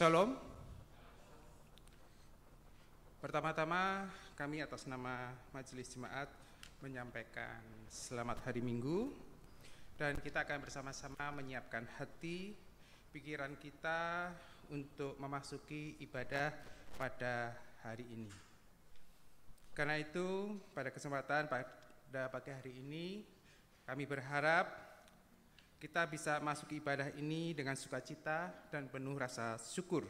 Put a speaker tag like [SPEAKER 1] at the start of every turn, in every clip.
[SPEAKER 1] Shalom. Pertama-tama kami atas nama Majelis Jemaat menyampaikan selamat hari Minggu, dan kita akan bersama-sama menyiapkan hati, pikiran kita untuk memasuki ibadah pada hari ini. Karena itu pada kesempatan pada pagi hari ini kami berharap kita bisa masuk ibadah ini dengan sukacita dan penuh rasa syukur.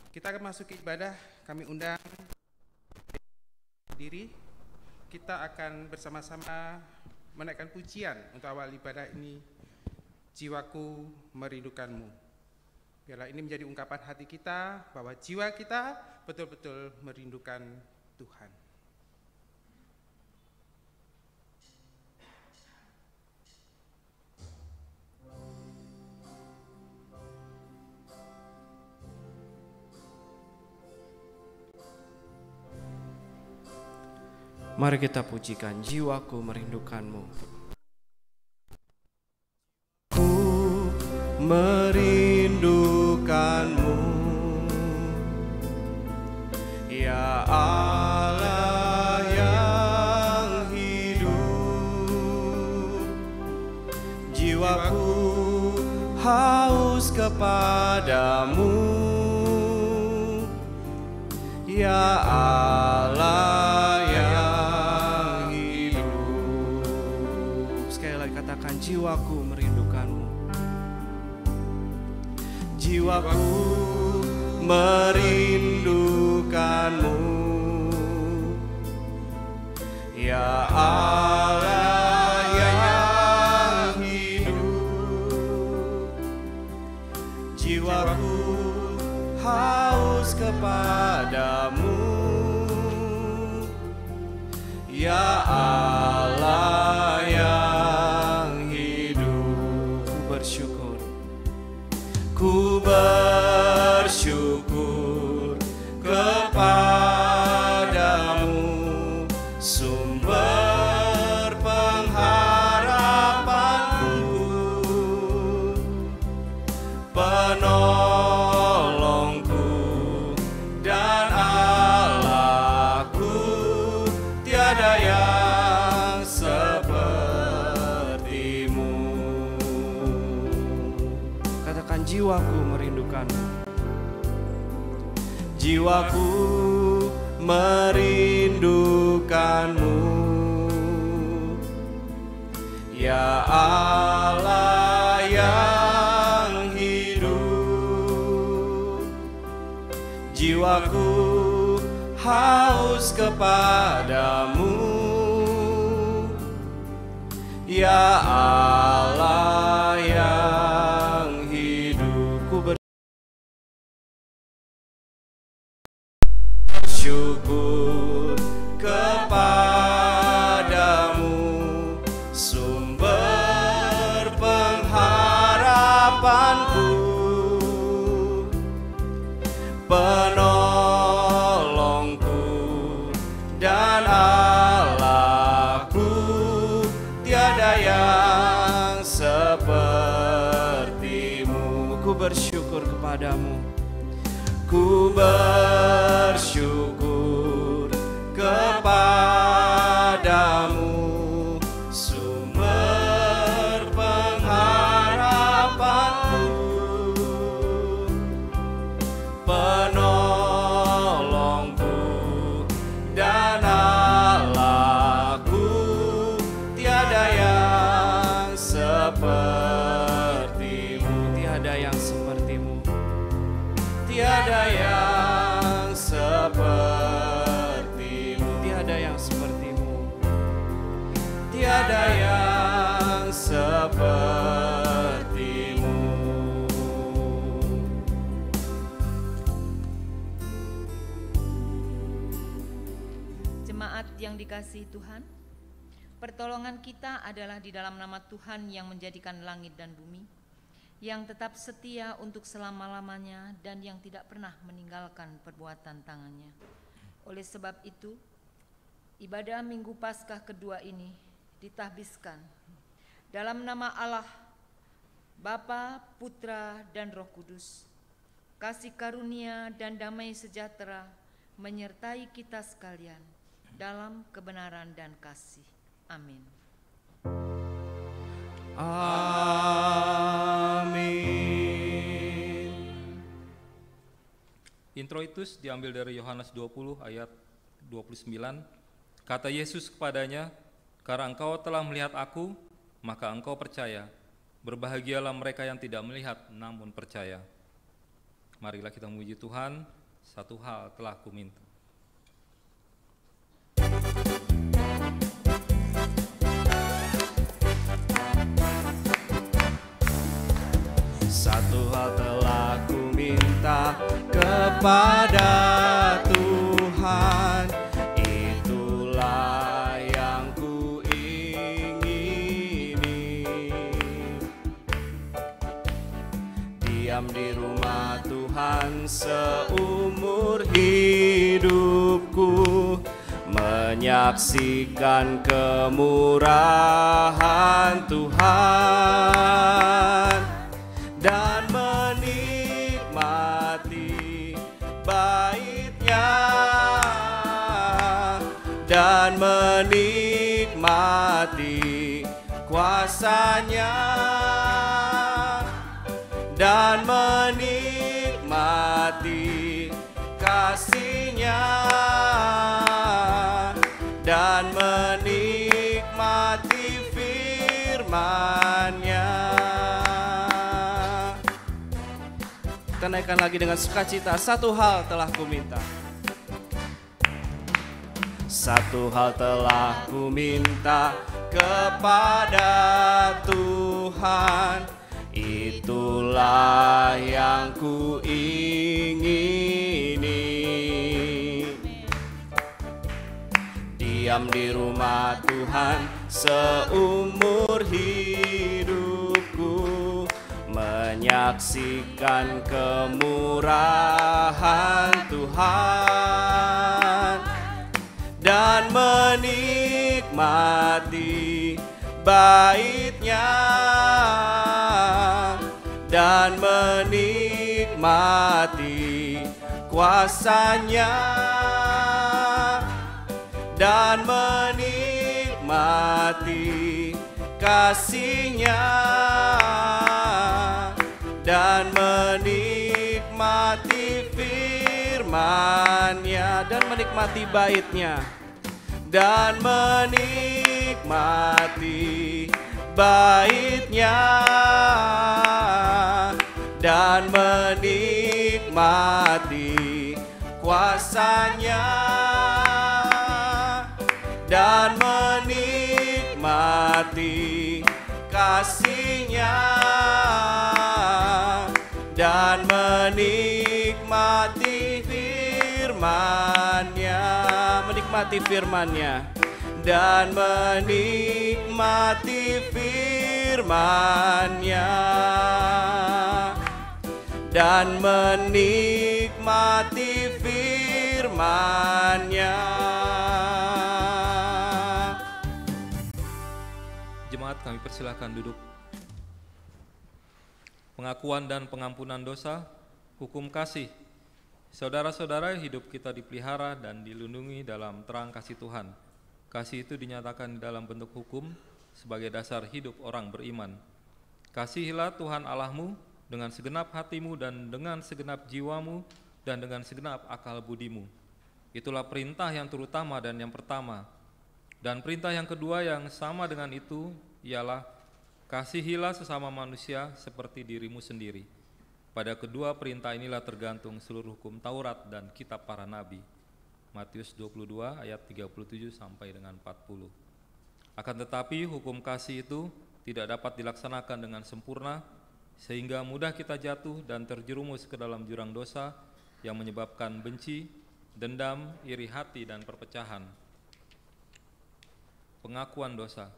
[SPEAKER 1] Kita akan masuk ke ibadah, kami undang diri. Kita akan bersama-sama menaikkan pujian untuk awal ibadah ini, Jiwaku Merindukanmu. Biarlah ini menjadi ungkapan hati kita bahwa jiwa kita betul-betul merindukan Tuhan.
[SPEAKER 2] Mari kita pujikan Jiwaku Merindukanmu. Ku merindukanmu, ya Allah yang hidup. Jiwaku haus kepadamu, ya Allah. Jiwaku merindukanmu, jiwaku merindukanmu, ya Allah yang hidup. Jiwaku haus kepadamu, ya Allah yang ku bersyukur kepadamu, sumber pengharapanku, penolongku dan Allahku, tiada yang sepertimu. Katakan, jiwaku merindukanmu, jiwaku merindukanmu, ya Allah yang hidup. Jiwaku haus kepadamu, ya Allah yang hidup. Ku bersyukur kepadamu, sumber pengharapanku, penolongku dan Allahku, tiada yang sepertimu. Ku bersyukur kepadamu, ku bersyukur kepadamu, sumber pengharapanku, penolongku dan Allahku, tiada yang sepertimu. Tiada yang sepertimu, tiada yang sepertimu, tiada yang sepertimu, tiada yang sepertimu.
[SPEAKER 3] Jemaat yang dikasihi Tuhan, pertolongan kita adalah di dalam nama Tuhan yang menjadikan langit dan bumi, yang tetap setia untuk selama-lamanya dan yang tidak pernah meninggalkan perbuatan tangannya. Oleh sebab itu, ibadah Minggu Paskah kedua ini ditahbiskan dalam nama Allah Bapa, Putra, dan Roh Kudus, kasih karunia dan damai sejahtera menyertai kita sekalian dalam kebenaran dan kasih. Amin.
[SPEAKER 2] Amin.
[SPEAKER 4] Introitus diambil dari Yohanes 20 ayat 29. Kata Yesus kepadanya, "Karena engkau telah melihat aku, maka engkau percaya. Berbahagialah mereka yang tidak melihat namun percaya." Marilah kita memuji Tuhan. Satu hal telah kuminta.
[SPEAKER 2] Satu hal telah kuminta kepada Tuhan, itulah yang kuingini. Diam di rumah Tuhan seumur hidupku, menyaksikan kemurahan Tuhan dan menikmati bait-Nya, dan menikmati kuasa-Nya, dan menikmati kasih-Nya, dan menikmati firman-Nya. Kita naikkan lagi dengan sukacita. Satu hal telah kuminta. Satu hal telah kuminta kepada Tuhan, itulah yang kuingini. Diam di rumah Tuhan seumur hidupku, menyaksikan kemurahan Tuhan dan menikmati bait-Nya, dan menikmati kuasa-Nya, dan menikmati kasih-Nya, dan menikmati firman-Nya, dan menikmati bait-Nya, dan menikmati bait-Nya, dan menikmati kuasa-Nya, dan menikmati kasih-Nya, dan menikmati firman-Nya, menikmati firman-Nya, dan menikmati firman-Nya, dan menikmati firman-Nya.
[SPEAKER 4] Jemaat, kami persilahkan duduk. Pengakuan dan pengampunan dosa, hukum kasih. Saudara-saudara, hidup kita dipelihara dan dilindungi dalam terang kasih Tuhan. Kasih itu dinyatakan dalam bentuk hukum sebagai dasar hidup orang beriman. Kasihilah Tuhan Allahmu dengan segenap hatimu dan dengan segenap jiwamu dan dengan segenap akal budimu. Itulah perintah yang terutama dan yang pertama. Dan perintah yang kedua yang sama dengan itu ialah kasihilah sesama manusia seperti dirimu sendiri. Pada kedua perintah inilah tergantung seluruh hukum Taurat dan kitab para nabi. Matius 22 ayat 37 sampai dengan 40. Akan tetapi hukum kasih itu tidak dapat dilaksanakan dengan sempurna, sehingga mudah kita jatuh dan terjerumus ke dalam jurang dosa yang menyebabkan benci, dendam, iri hati, dan perpecahan. Pengakuan dosa.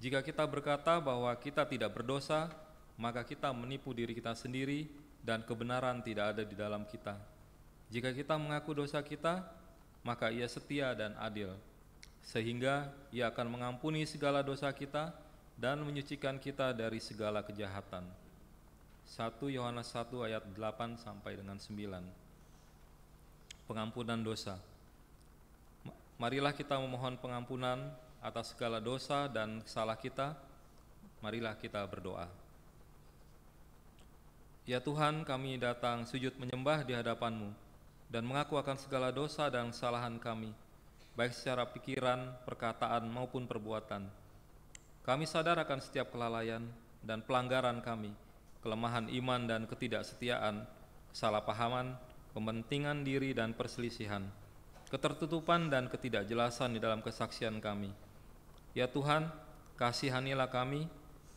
[SPEAKER 4] Jika kita berkata bahwa kita tidak berdosa, maka kita menipu diri kita sendiri dan kebenaran tidak ada di dalam kita. Jika kita mengaku dosa kita, maka Ia setia dan adil, sehingga Ia akan mengampuni segala dosa kita dan menyucikan kita dari segala kejahatan. 1 Yohanes 1 ayat 8 sampai dengan 9. Pengampunan dosa. Marilah kita memohon pengampunan atas segala dosa dan salah kita. Marilah kita berdoa. Ya Tuhan, kami datang sujud menyembah di hadapan-Mu dan mengaku akan segala dosa dan kesalahan kami, baik secara pikiran, perkataan maupun perbuatan. Kami sadar akan setiap kelalaian dan pelanggaran kami, kelemahan iman dan ketidaksetiaan, kesalahpahaman, kepentingan diri dan perselisihan, ketertutupan dan ketidakjelasan di dalam kesaksian kami. Ya Tuhan, kasihanilah kami,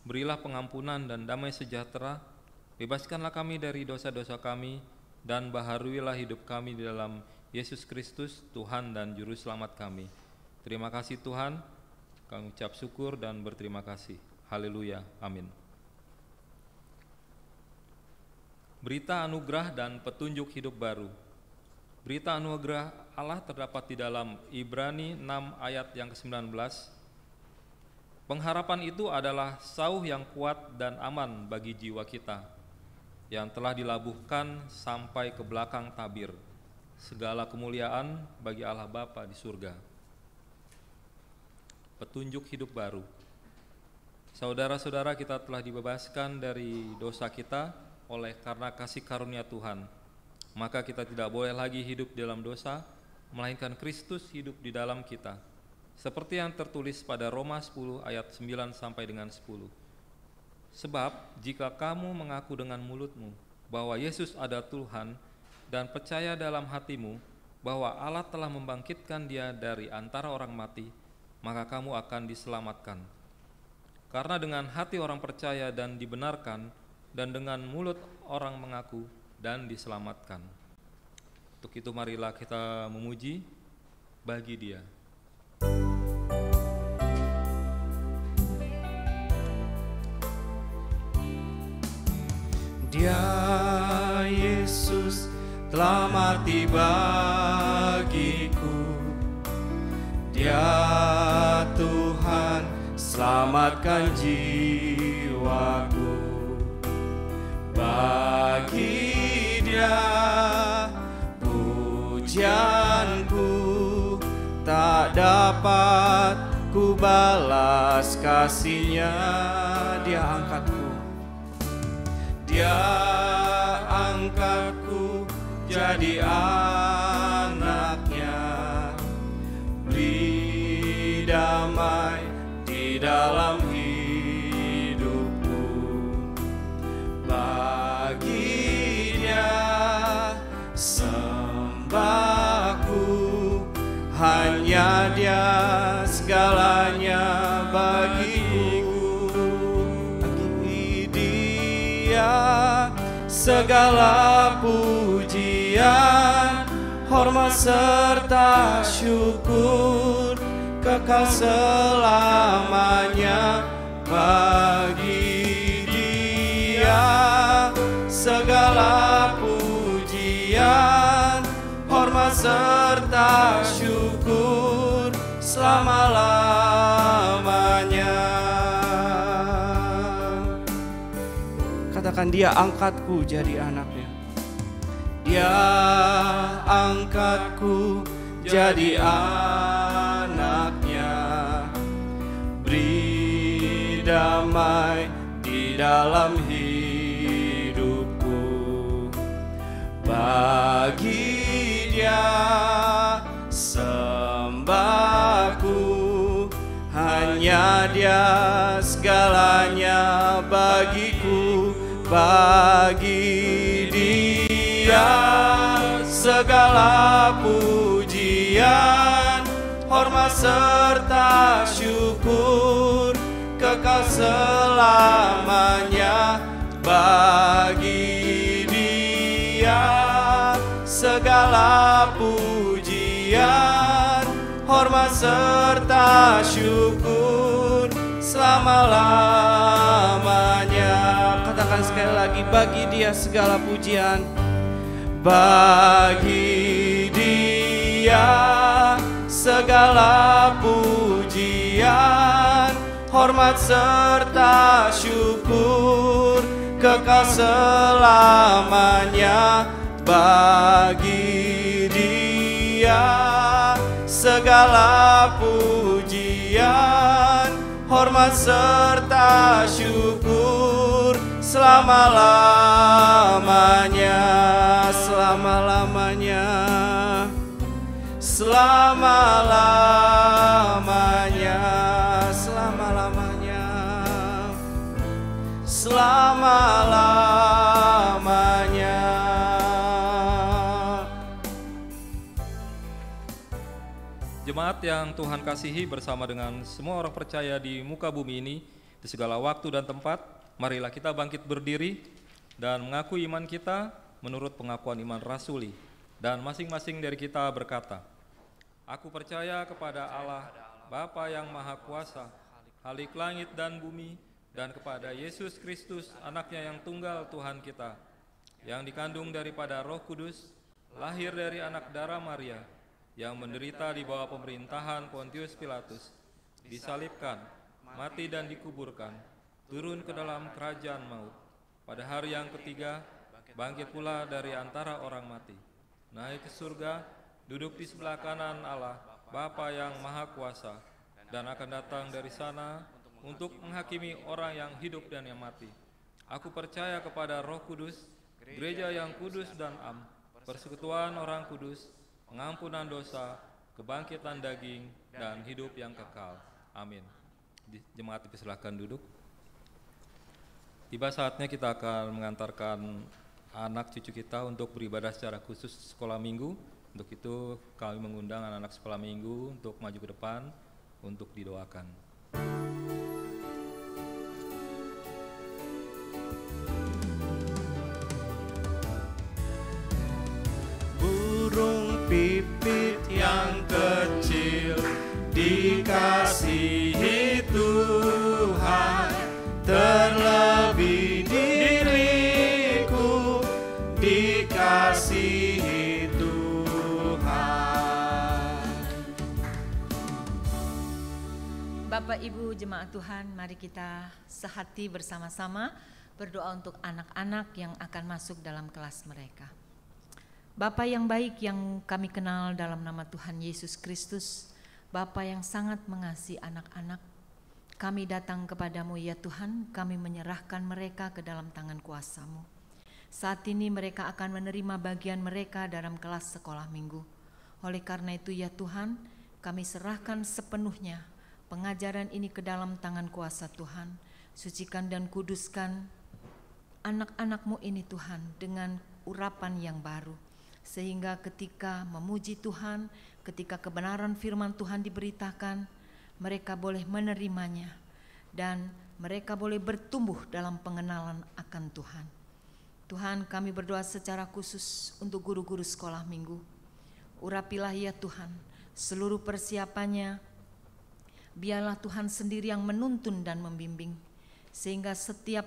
[SPEAKER 4] berilah pengampunan dan damai sejahtera, bebaskanlah kami dari dosa-dosa kami, dan baharuilah hidup kami di dalam Yesus Kristus, Tuhan dan Juru Selamat kami. Terima kasih Tuhan, kami ucap syukur dan berterima kasih. Haleluya, amin. Berita anugerah dan petunjuk hidup baru. Berita anugerah Allah terdapat di dalam Ibrani 6 ayat yang ke-19. Pengharapan itu adalah sauh yang kuat dan aman bagi jiwa kita, yang telah dilabuhkan sampai ke belakang tabir. Segala kemuliaan bagi Allah Bapa di surga. Petunjuk hidup baru. Saudara-saudara, kita telah dibebaskan dari dosa kita oleh karena kasih karunia Tuhan. Maka kita tidak boleh lagi hidup dalam dosa, melainkan Kristus hidup di dalam kita. Seperti yang tertulis pada Roma 10 ayat 9 sampai dengan 10. Sebab jika kamu mengaku dengan mulutmu bahwa Yesus adalah Tuhan dan percaya dalam hatimu bahwa Allah telah membangkitkan Dia dari antara orang mati, maka kamu akan diselamatkan. Karena dengan hati orang percaya dan dibenarkan, dan dengan mulut orang mengaku dan diselamatkan. Untuk itu marilah kita memuji bagi Dia.
[SPEAKER 2] Dia Yesus telah mati bagiku. Dia Tuhan selamatkan jiwaku. Bagi Dia pujianku tak dapat ku balas kasih-Nya. Dia angkatku, Dia angkatku jadi anak-Nya. Beri damai di dalam hidupku. Bagi Dia sembahku, hanya Dia segalanya bagiku. Bagi Dia segala pujian, hormat serta syukur, kekal selamanya. Bagi Dia segala pujian, hormat serta syukur selama-lamanya. Katakan, Dia angkatku jadi anak-Nya. Dia angkatku jadi anak-Nya. Beri damai di dalam hidupku. Bagi Dia sembahku, hanya Dia segalanya bagiku. Bagi Dia segala pujian, hormat serta syukur, kekal selamanya. Bagi Dia segala pujian, hormat serta syukur selama-lamanya. Katakan sekali lagi, bagi Dia segala pujian. Bagi Dia segala pujian, hormat serta syukur kekal selamanya bagi Dia. Segala pujian, hormat serta syukur selama-lamanya, selama-lamanya, selama-lamanya, selama-lamanya, selama-lamanya.
[SPEAKER 4] Jemaat yang Tuhan kasihi, bersama dengan semua orang percaya di muka bumi ini, di segala waktu dan tempat, marilah kita bangkit berdiri dan mengakui iman kita menurut pengakuan iman rasuli. Dan masing-masing dari kita berkata, aku percaya kepada Allah, Bapa yang Maha Kuasa, Khalik langit dan bumi, dan kepada Yesus Kristus, anaknya yang tunggal Tuhan kita, yang dikandung daripada Roh Kudus, lahir dari anak darah Maria, yang menderita di bawah pemerintahan Pontius Pilatus, disalibkan, mati dan dikuburkan, turun ke dalam kerajaan maut. Pada hari yang ketiga, bangkit pula dari antara orang mati, naik ke surga, duduk di sebelah kanan Allah, Bapa yang Maha Kuasa, dan akan datang dari sana untuk menghakimi orang yang hidup dan yang mati. Aku percaya kepada Roh Kudus, gereja yang kudus dan am, persekutuan orang kudus, pengampunan dosa, kebangkitan daging, dan hidup yang kekal. Amin. Jemaat dipersilahkan duduk. Tiba saatnya kita akan mengantarkan anak cucu kita untuk beribadah secara khusus sekolah minggu. Untuk itu kami mengundang anak-anak sekolah minggu untuk maju ke depan untuk didoakan.
[SPEAKER 2] Burung pipit yang kecil dikasihi Tuhan, terlebih diriku dikasihi Tuhan.
[SPEAKER 3] Bapak Ibu jemaat Tuhan, mari kita sehati bersama-sama berdoa untuk anak-anak yang akan masuk dalam kelas mereka. Bapa yang baik yang kami kenal dalam nama Tuhan Yesus Kristus, Bapa yang sangat mengasihi anak-anak, kami datang kepadamu ya Tuhan, kami menyerahkan mereka ke dalam tangan kuasa-Mu. Saat ini mereka akan menerima bagian mereka dalam kelas sekolah minggu. Oleh karena itu ya Tuhan, kami serahkan sepenuhnya pengajaran ini ke dalam tangan kuasa Tuhan. Sucikan dan kuduskan anak-anak-Mu ini Tuhan dengan urapan yang baru. Sehingga ketika memuji Tuhan, ketika kebenaran firman Tuhan diberitakan, mereka boleh menerimanya dan mereka boleh bertumbuh dalam pengenalan akan Tuhan. Tuhan, kami berdoa secara khusus untuk guru-guru sekolah minggu. Urapilah ya Tuhan seluruh persiapannya, biarlah Tuhan sendiri yang menuntun dan membimbing, sehingga setiap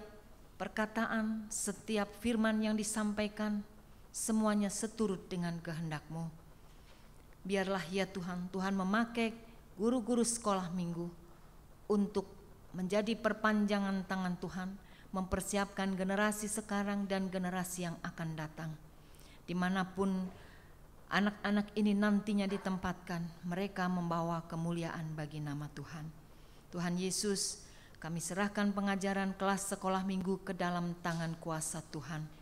[SPEAKER 3] perkataan, setiap firman yang disampaikan, semuanya seturut dengan kehendak-Mu. Biarlah ya Tuhan, Tuhan memakai guru-guru sekolah minggu untuk menjadi perpanjangan tangan Tuhan, mempersiapkan generasi sekarang dan generasi yang akan datang. Dimanapun anak-anak ini nantinya ditempatkan, mereka membawa kemuliaan bagi nama Tuhan. Tuhan Yesus, kami serahkan pengajaran kelas sekolah minggu ke dalam tangan kuasa Tuhan.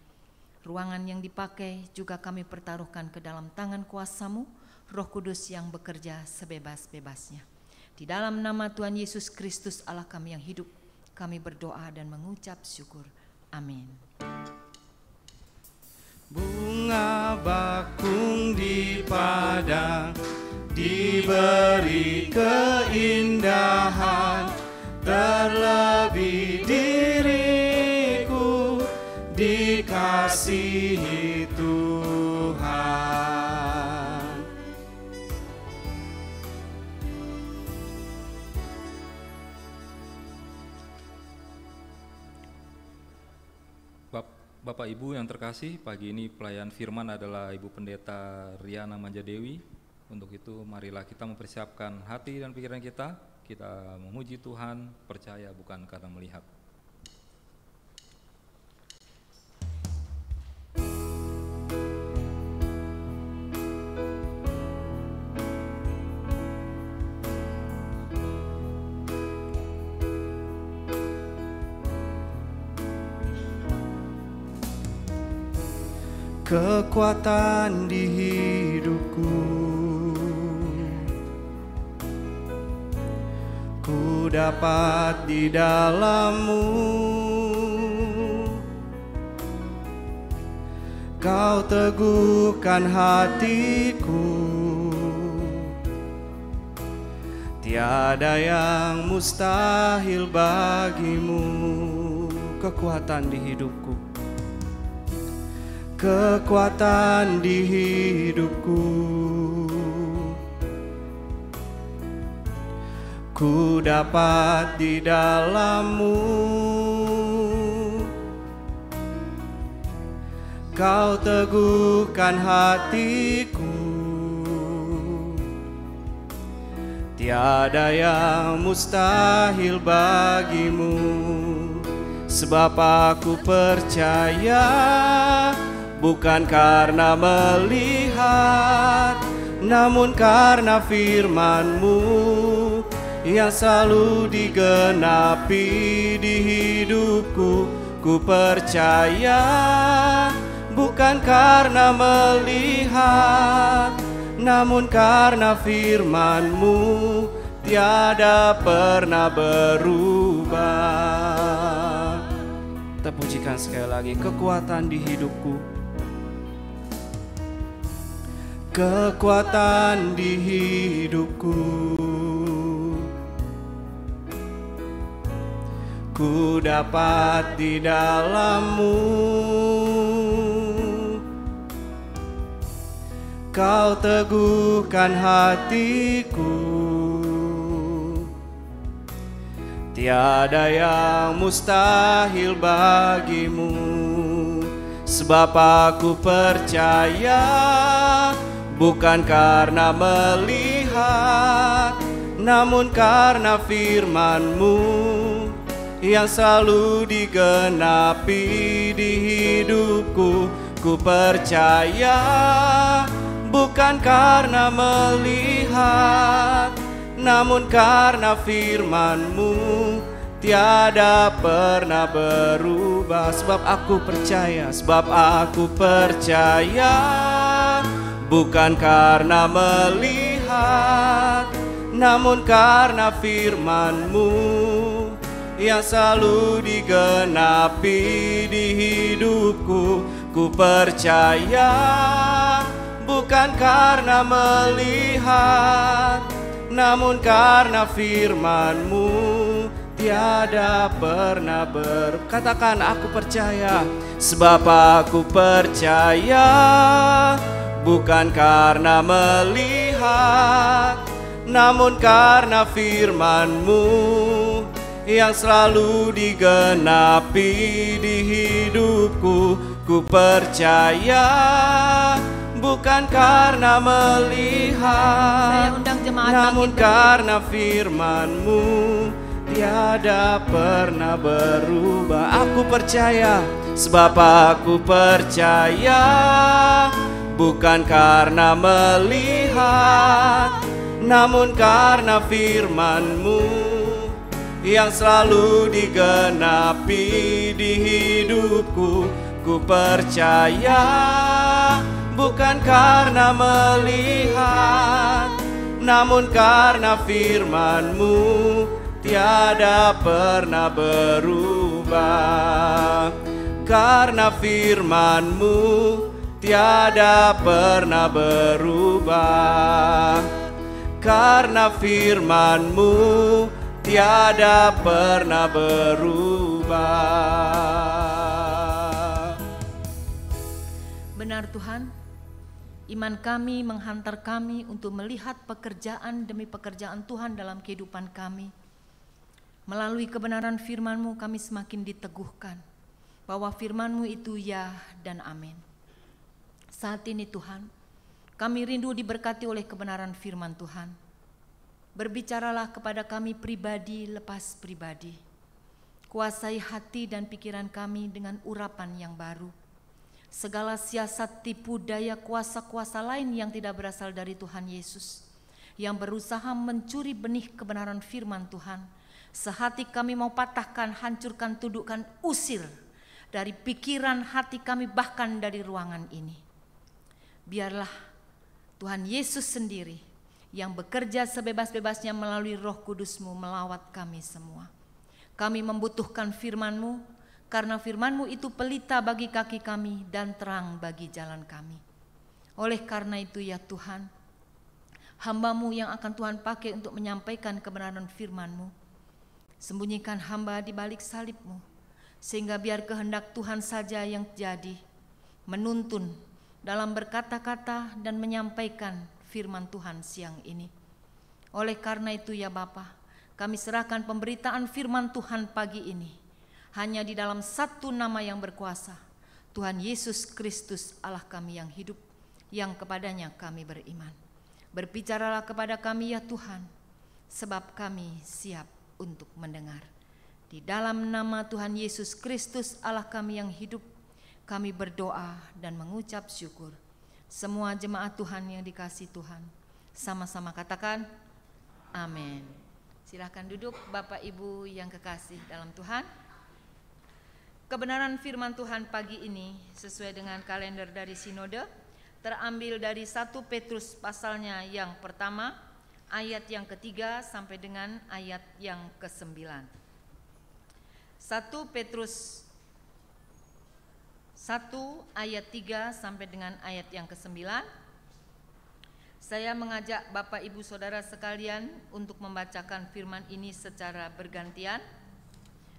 [SPEAKER 3] Ruangan yang dipakai juga kami pertaruhkan ke dalam tangan kuasa-Mu, Roh Kudus yang bekerja sebebas-bebasnya. Di dalam nama Tuhan Yesus Kristus Allah kami yang hidup, kami berdoa dan mengucap syukur. Amin.
[SPEAKER 2] Bunga bakung di padang diberi keindahan, terlebih diriku dikasihi Tuhan.
[SPEAKER 4] Bapak Ibu yang terkasih, pagi ini pelayan firman adalah Ibu Pendeta Riana Manjadewi. Untuk itu marilah kita mempersiapkan hati dan pikiran kita. Kita memuji Tuhan, percaya bukan karena melihat.
[SPEAKER 2] Kekuatan di hidupku, ku dapat di dalam-Mu. Kau teguhkan hatiku, tiada yang mustahil bagimu. Kekuatan di hidupku, kekuatan di hidupku, ku dapat di dalam-Mu. Kau teguhkan hatiku, tiada yang mustahil bagimu. Sebab aku percaya, bukan karena melihat, namun karena firman-Mu yang selalu digenapi di hidupku. Ku percaya, bukan karena melihat, namun karena firman-Mu tiada pernah berubah. Kita pujikan sekali lagi, kekuatan di hidupku, kekuatan di hidupku, ku dapat di dalam-Mu. Kau teguhkan hatiku, tiada yang mustahil bagimu. Sebab aku percaya, bukan karena melihat, namun karena firman-Mu yang selalu digenapi di hidupku. Ku percaya, bukan karena melihat, namun karena firman-Mu tiada pernah berubah. Sebab aku percaya, bukan karena melihat, namun karena firman-Mu yang selalu digenapi di hidupku. Ku percaya, bukan karena melihat, namun karena firman-Mu tiada pernah Katakan, aku percaya. Sebab aku percaya, bukan karena melihat, namun karena firman-Mu yang selalu digenapi di hidupku. Ku percaya, bukan karena melihat, namun karena firman-Mu tiada pernah berubah. Aku percaya, sebab aku percaya, bukan karena melihat, namun karena firman-Mu yang selalu digenapi di hidupku. Ku percaya, bukan karena melihat, namun karena firman-Mu tiada pernah berubah. Karena firman-Mu tiada pernah berubah. Karena firman-Mu tiada pernah berubah.
[SPEAKER 3] Benar Tuhan, iman kami menghantar kami untuk melihat pekerjaan demi pekerjaan Tuhan dalam kehidupan kami. Melalui kebenaran firman-Mu kami semakin diteguhkan bahwa firman-Mu itu ya dan amin. Saat ini Tuhan, kami rindu diberkati oleh kebenaran firman Tuhan. Berbicaralah kepada kami pribadi lepas pribadi. Kuasai hati dan pikiran kami dengan urapan yang baru. Segala siasat, tipu daya, kuasa-kuasa lain yang tidak berasal dari Tuhan Yesus, yang berusaha mencuri benih kebenaran firman Tuhan, sehati kami mau patahkan, hancurkan, tundukkan, usir dari pikiran hati kami, bahkan dari ruangan ini. Biarlah Tuhan Yesus sendiri yang bekerja sebebas-bebasnya melalui Roh Kudus-Mu melawat kami semua. Kami membutuhkan firman-Mu, karena firman-Mu itu pelita bagi kaki kami dan terang bagi jalan kami. Oleh karena itu ya Tuhan, hamba-Mu yang akan Tuhan pakai untuk menyampaikan kebenaran firman-Mu, sembunyikan hamba di balik salib-Mu, sehingga biar kehendak Tuhan saja yang jadi, menuntun dalam berkata-kata dan menyampaikan firman Tuhan siang ini. Oleh karena itu ya Bapa, kami serahkan pemberitaan firman Tuhan pagi ini hanya di dalam satu nama yang berkuasa, Tuhan Yesus Kristus Allah kami yang hidup, yang kepadanya kami beriman. Berbicaralah kepada kami ya Tuhan, sebab kami siap untuk mendengar. Di dalam nama Tuhan Yesus Kristus Allah kami yang hidup, kami berdoa dan mengucap syukur. Semua jemaat Tuhan yang dikasihi Tuhan, sama-sama katakan amin. Silakan duduk Bapak Ibu yang kekasih dalam Tuhan. Kebenaran firman Tuhan pagi ini sesuai dengan kalender dari sinode terambil dari 1 Petrus pasalnya yang pertama, ayat yang ketiga sampai dengan ayat yang ke-9. 1 Petrus 1 ayat 3 sampai dengan ayat yang ke-9. Saya mengajak Bapak Ibu Saudara sekalian untuk membacakan firman ini secara bergantian.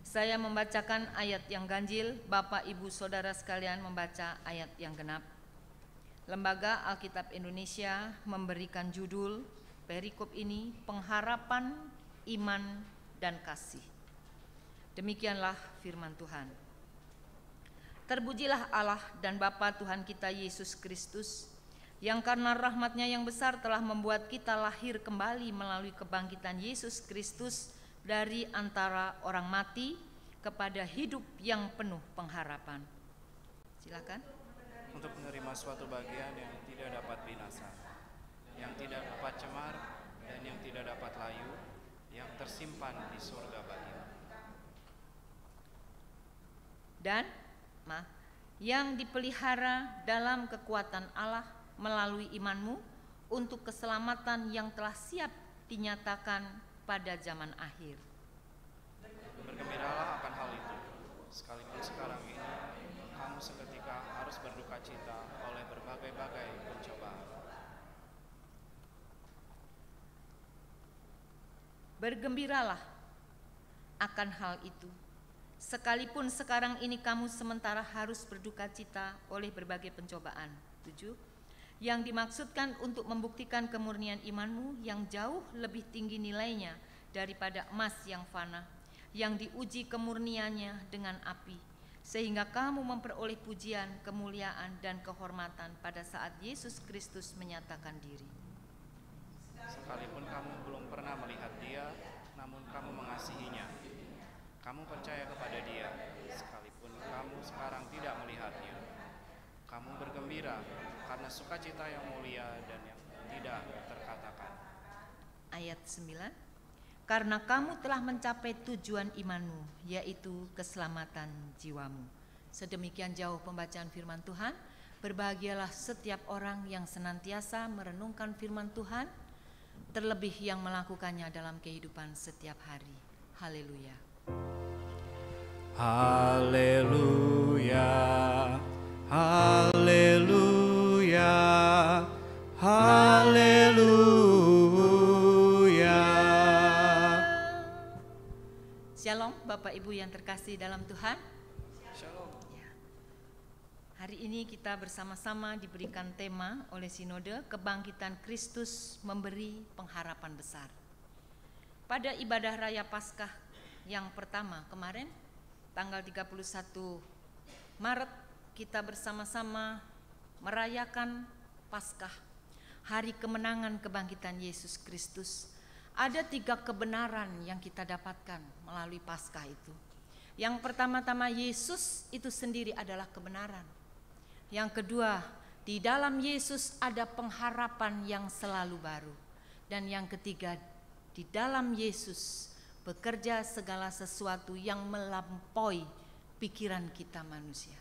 [SPEAKER 3] Saya membacakan ayat yang ganjil, Bapak Ibu Saudara sekalian membaca ayat yang genap. Lembaga Alkitab Indonesia memberikan judul perikop ini, pengharapan, iman, dan kasih. Demikianlah firman Tuhan. Terpujilah Allah dan Bapa Tuhan kita Yesus Kristus, yang karena rahmat-Nya yang besar telah membuat kita lahir kembali melalui kebangkitan Yesus Kristus dari antara orang mati kepada hidup yang penuh pengharapan. Silakan.
[SPEAKER 2] Untuk menerima suatu bagian yang tidak dapat binasa, yang tidak dapat cemar, dan yang tidak dapat layu, yang tersimpan di surga bagimu.
[SPEAKER 3] Dan yang dipelihara dalam kekuatan Allah melalui imanmu untuk keselamatan yang telah siap dinyatakan pada zaman akhir.
[SPEAKER 2] Bergembiralah akan hal itu, sekalipun sekarang ini kamu seketika harus berduka cita oleh berbagai-bagai pencobaan.
[SPEAKER 3] Bergembiralah akan hal itu, sekalipun sekarang ini kamu sementara harus berduka cita oleh berbagai pencobaan. 7. Yang dimaksudkan untuk membuktikan kemurnian imanmu yang jauh lebih tinggi nilainya daripada emas yang fana, yang diuji kemurniannya dengan api, sehingga kamu memperoleh pujian, kemuliaan, dan kehormatan pada saat Yesus Kristus menyatakan diri.
[SPEAKER 2] Sekalipun kamu belum pernah melihat Dia, namun kamu mengasihinya. Kamu percaya kepada Dia, sekalipun kamu sekarang tidak melihatnya. Kamu bergembira karena sukacita yang mulia dan yang tidak terkatakan.
[SPEAKER 3] Ayat 9. Karena kamu telah mencapai tujuan imanmu, yaitu keselamatan jiwamu. Sedemikian jauh pembacaan firman Tuhan. Berbahagialah setiap orang yang senantiasa merenungkan firman Tuhan, terlebih yang melakukannya dalam kehidupan setiap hari. Haleluya.
[SPEAKER 5] Haleluya. Haleluya, haleluya.
[SPEAKER 3] Shalom Bapak Ibu yang terkasih dalam Tuhan.
[SPEAKER 2] Shalom.
[SPEAKER 3] Ya. Hari ini kita bersama-sama diberikan tema oleh Sinode Kebangkitan Kristus Memberi Pengharapan Besar. Pada ibadah Raya Paskah yang pertama kemarin, tanggal 31 Maret, kita bersama-sama merayakan Paskah, hari kemenangan kebangkitan Yesus Kristus. Ada 3 kebenaran yang kita dapatkan melalui Paskah itu. Yang pertama-tama, Yesus itu sendiri adalah kebenaran. Yang kedua, di dalam Yesus ada pengharapan yang selalu baru. Dan yang ketiga, di dalam Yesus bekerja segala sesuatu yang melampaui pikiran kita manusia.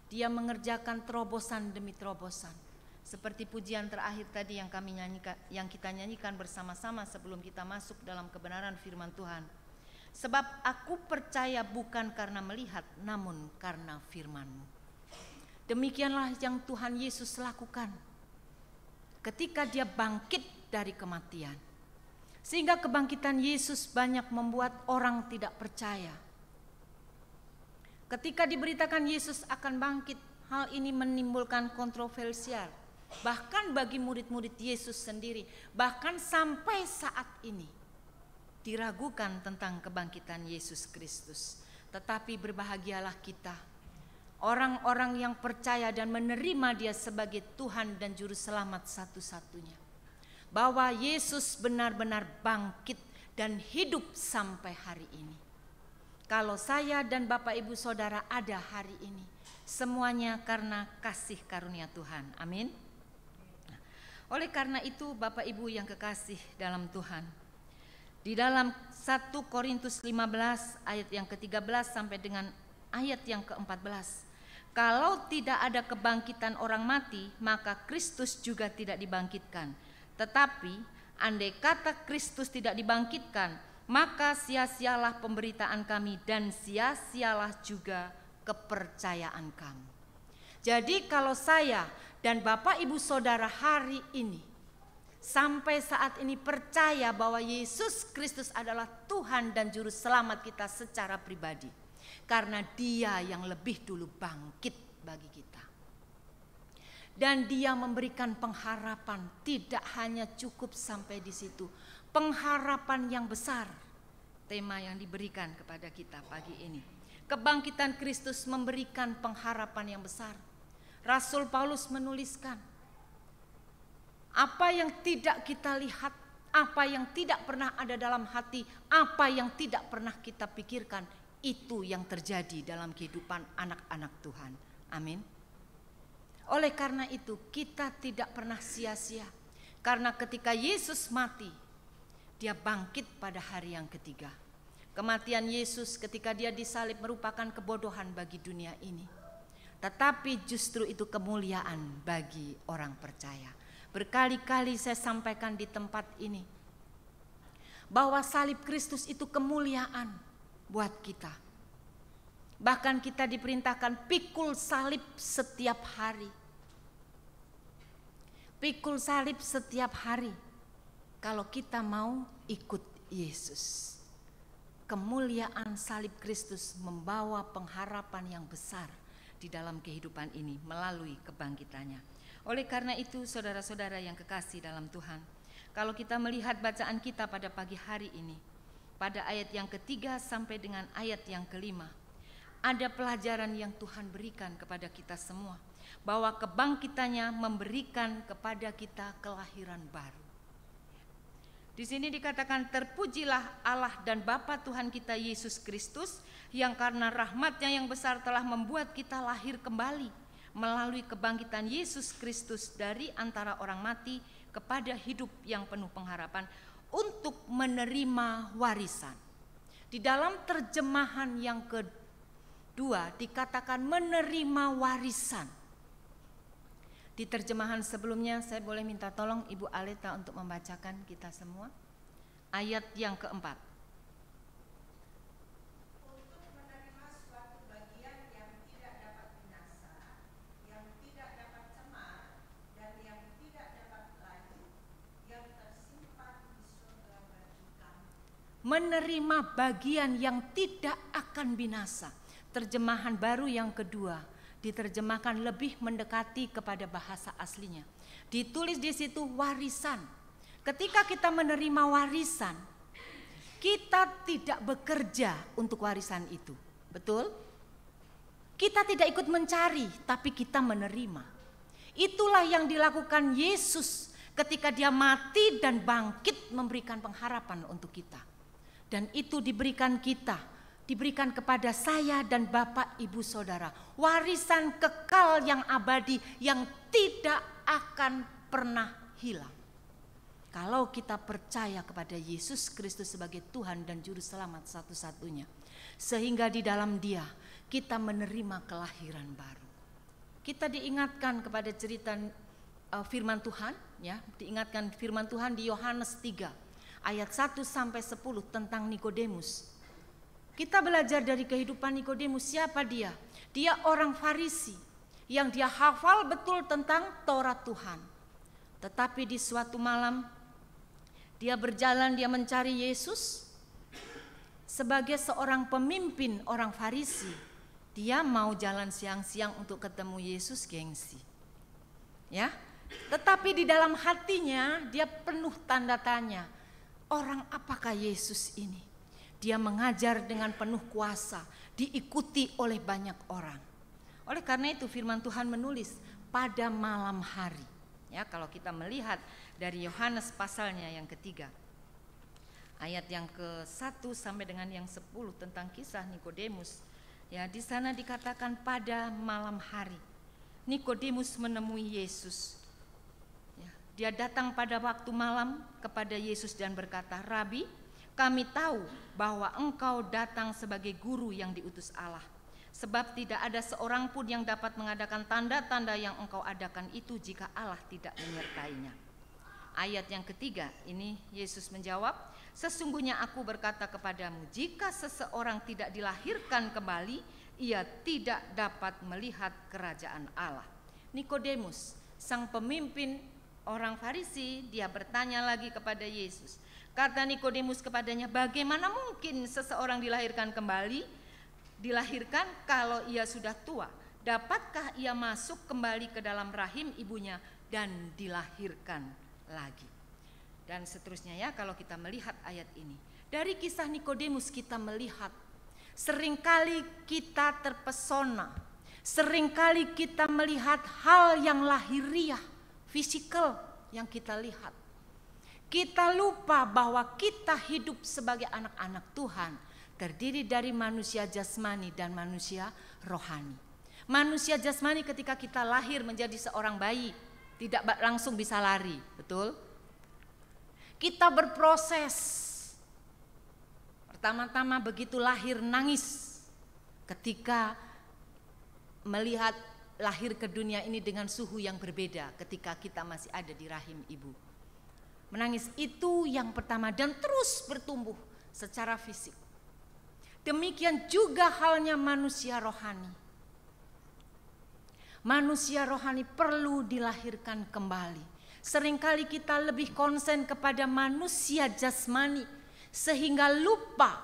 [SPEAKER 3] Dia mengerjakan terobosan demi terobosan. Seperti pujian terakhir tadi yang kita nyanyikan bersama-sama sebelum kita masuk dalam kebenaran firman Tuhan. Sebab aku percaya bukan karena melihat, namun karena firman-Mu. Demikianlah yang Tuhan Yesus lakukan ketika dia bangkit dari kematian. Sehingga kebangkitan Yesus banyak membuat orang tidak percaya. Ketika diberitakan Yesus akan bangkit, hal ini menimbulkan kontroversial. Bahkan bagi murid-murid Yesus sendiri, bahkan sampai saat ini diragukan tentang kebangkitan Yesus Kristus. Tetapi berbahagialah kita, orang-orang yang percaya dan menerima Dia sebagai Tuhan dan Juru Selamat satu-satunya. Bahwa Yesus benar-benar bangkit dan hidup sampai hari ini. Kalau saya dan Bapak Ibu Saudara ada hari ini, semuanya karena kasih karunia Tuhan. Amin. Oleh karena itu Bapak Ibu yang kekasih dalam Tuhan, di dalam 1 Korintus 15 ayat yang ke-13 sampai dengan ayat yang ke-14. Kalau tidak ada kebangkitan orang mati, maka Kristus juga tidak dibangkitkan. Tetapi andai kata Kristus tidak dibangkitkan, maka sia-sialah pemberitaan kami dan sia-sialah juga kepercayaan kamu. Jadi kalau saya dan Bapak Ibu Saudara hari ini sampai saat ini percaya bahwa Yesus Kristus adalah Tuhan dan Juru Selamat kita secara pribadi, karena Dia yang lebih dulu bangkit bagi kita. Dan Dia memberikan pengharapan, tidak hanya cukup sampai di situ. Pengharapan yang besar, tema yang diberikan kepada kita pagi ini. Kebangkitan Kristus memberikan pengharapan yang besar. Rasul Paulus menuliskan, apa yang tidak kita lihat, apa yang tidak pernah ada dalam hati, apa yang tidak pernah kita pikirkan, itu yang terjadi dalam kehidupan anak-anak Tuhan. Amin. Oleh karena itu kita tidak pernah sia-sia, karena ketika Yesus mati, Dia bangkit pada hari yang ketiga. Kematian Yesus ketika Dia disalib merupakan kebodohan bagi dunia ini, tetapi justru itu kemuliaan bagi orang percaya. Berkali-kali saya sampaikan di tempat ini bahwa salib Kristus itu kemuliaan buat kita. Bahkan kita diperintahkan pikul salib setiap hari. Pikul salib setiap hari kalau kita mau ikut Yesus. Kemuliaan salib Kristus membawa pengharapan yang besar di dalam kehidupan ini melalui kebangkitannya. Oleh karena itu saudara-saudara yang kekasih dalam Tuhan, kalau kita melihat bacaan kita pada pagi hari ini, pada ayat yang ketiga sampai dengan ayat yang kelima, ada pelajaran yang Tuhan berikan kepada kita semua, bahwa kebangkitannya memberikan kepada kita kelahiran baru. Di sini dikatakan, terpujilah Allah dan Bapa Tuhan kita Yesus Kristus, yang karena rahmat-Nya yang besar telah membuat kita lahir kembali melalui kebangkitan Yesus Kristus dari antara orang mati kepada hidup yang penuh pengharapan, untuk menerima warisan. Di dalam terjemahan yang kedua dikatakan menerima warisan. Di terjemahan sebelumnya saya boleh minta tolong Ibu Aleta untuk membacakan kita semua ayat yang keempat.
[SPEAKER 6] Untuk menerima suatu bagian yang tidak dapat binasa, yang tidak dapat cemar, dan yang tidak dapat layu, yang tersimpan di surga bagi kamu.
[SPEAKER 3] Menerima bagian yang tidak akan binasa. Terjemahan baru yang kedua diterjemahkan lebih mendekati kepada bahasa aslinya. Ditulis di situ warisan. Ketika kita menerima warisan, kita tidak bekerja untuk warisan itu. Betul? Kita tidak ikut mencari, tapi kita menerima. Itulah yang dilakukan Yesus
[SPEAKER 7] ketika dia mati dan bangkit memberikan pengharapan untuk kita. Dan itu diberikan diberikan kepada saya dan Bapak Ibu Saudara, warisan kekal yang abadi yang tidak akan pernah hilang. Kalau kita percaya kepada Yesus Kristus sebagai Tuhan dan Juru Selamat satu-satunya, sehingga di dalam Dia kita menerima kelahiran baru. Kita diingatkan kepada cerita firman Tuhan, ya, diingatkan firman Tuhan di Yohanes 3 ayat 1 sampai 10 tentang Nikodemus. Kita belajar dari kehidupan Nikodemus. Siapa dia? Dia orang Farisi yang dia hafal betul tentang Taurat Tuhan. Tetapi di suatu malam dia berjalan, dia mencari Yesus sebagai seorang pemimpin orang Farisi. Dia mau jalan siang-siang untuk ketemu Yesus, gengsi. Ya, tetapi di dalam hatinya dia penuh tanda tanya. Orang apakah Yesus ini? Dia mengajar dengan penuh kuasa, diikuti oleh banyak orang. Oleh karena itu firman Tuhan menulis pada malam hari. Ya, kalau kita melihat dari Yohanes pasalnya yang ketiga, ayat yang ke-1 sampai dengan yang 10 tentang kisah Nikodemus. Ya, di sana dikatakan pada malam hari Nikodemus menemui Yesus. Ya, dia datang pada waktu malam kepada Yesus dan berkata, "Rabi, kami tahu bahwa engkau datang sebagai guru yang diutus Allah. Sebab tidak ada seorang pun yang dapat mengadakan tanda-tanda yang engkau adakan itu jika Allah tidak menyertainya." Ayat yang ketiga ini Yesus menjawab, "Sesungguhnya aku berkata kepadamu, jika seseorang tidak dilahirkan kembali, ia tidak dapat melihat kerajaan Allah." Nikodemus, sang pemimpin orang Farisi, dia bertanya lagi kepada Yesus. Kata Nikodemus kepadanya, "Bagaimana mungkin seseorang dilahirkan kembali? Dilahirkan kalau ia sudah tua? Dapatkah ia masuk kembali ke dalam rahim ibunya dan dilahirkan lagi?" Dan seterusnya, ya, kalau kita melihat ayat ini. Dari kisah Nikodemus kita melihat seringkali kita terpesona, seringkali kita melihat hal yang lahiriah, fisikal yang kita lihat. Kita lupa bahwa kita hidup sebagai anak-anak Tuhan terdiri dari manusia jasmani dan manusia rohani. Manusia jasmani ketika kita lahir menjadi seorang bayi tidak langsung bisa lari, betul? Kita berproses. Pertama-tama begitu lahir nangis ketika melihat lahir ke dunia ini dengan suhu yang berbeda ketika kita masih ada di rahim ibu. Menangis itu yang pertama dan terus bertumbuh secara fisik. Demikian juga halnya manusia rohani. Manusia rohani perlu dilahirkan kembali. Seringkali kita lebih konsen kepada manusia jasmani sehingga lupa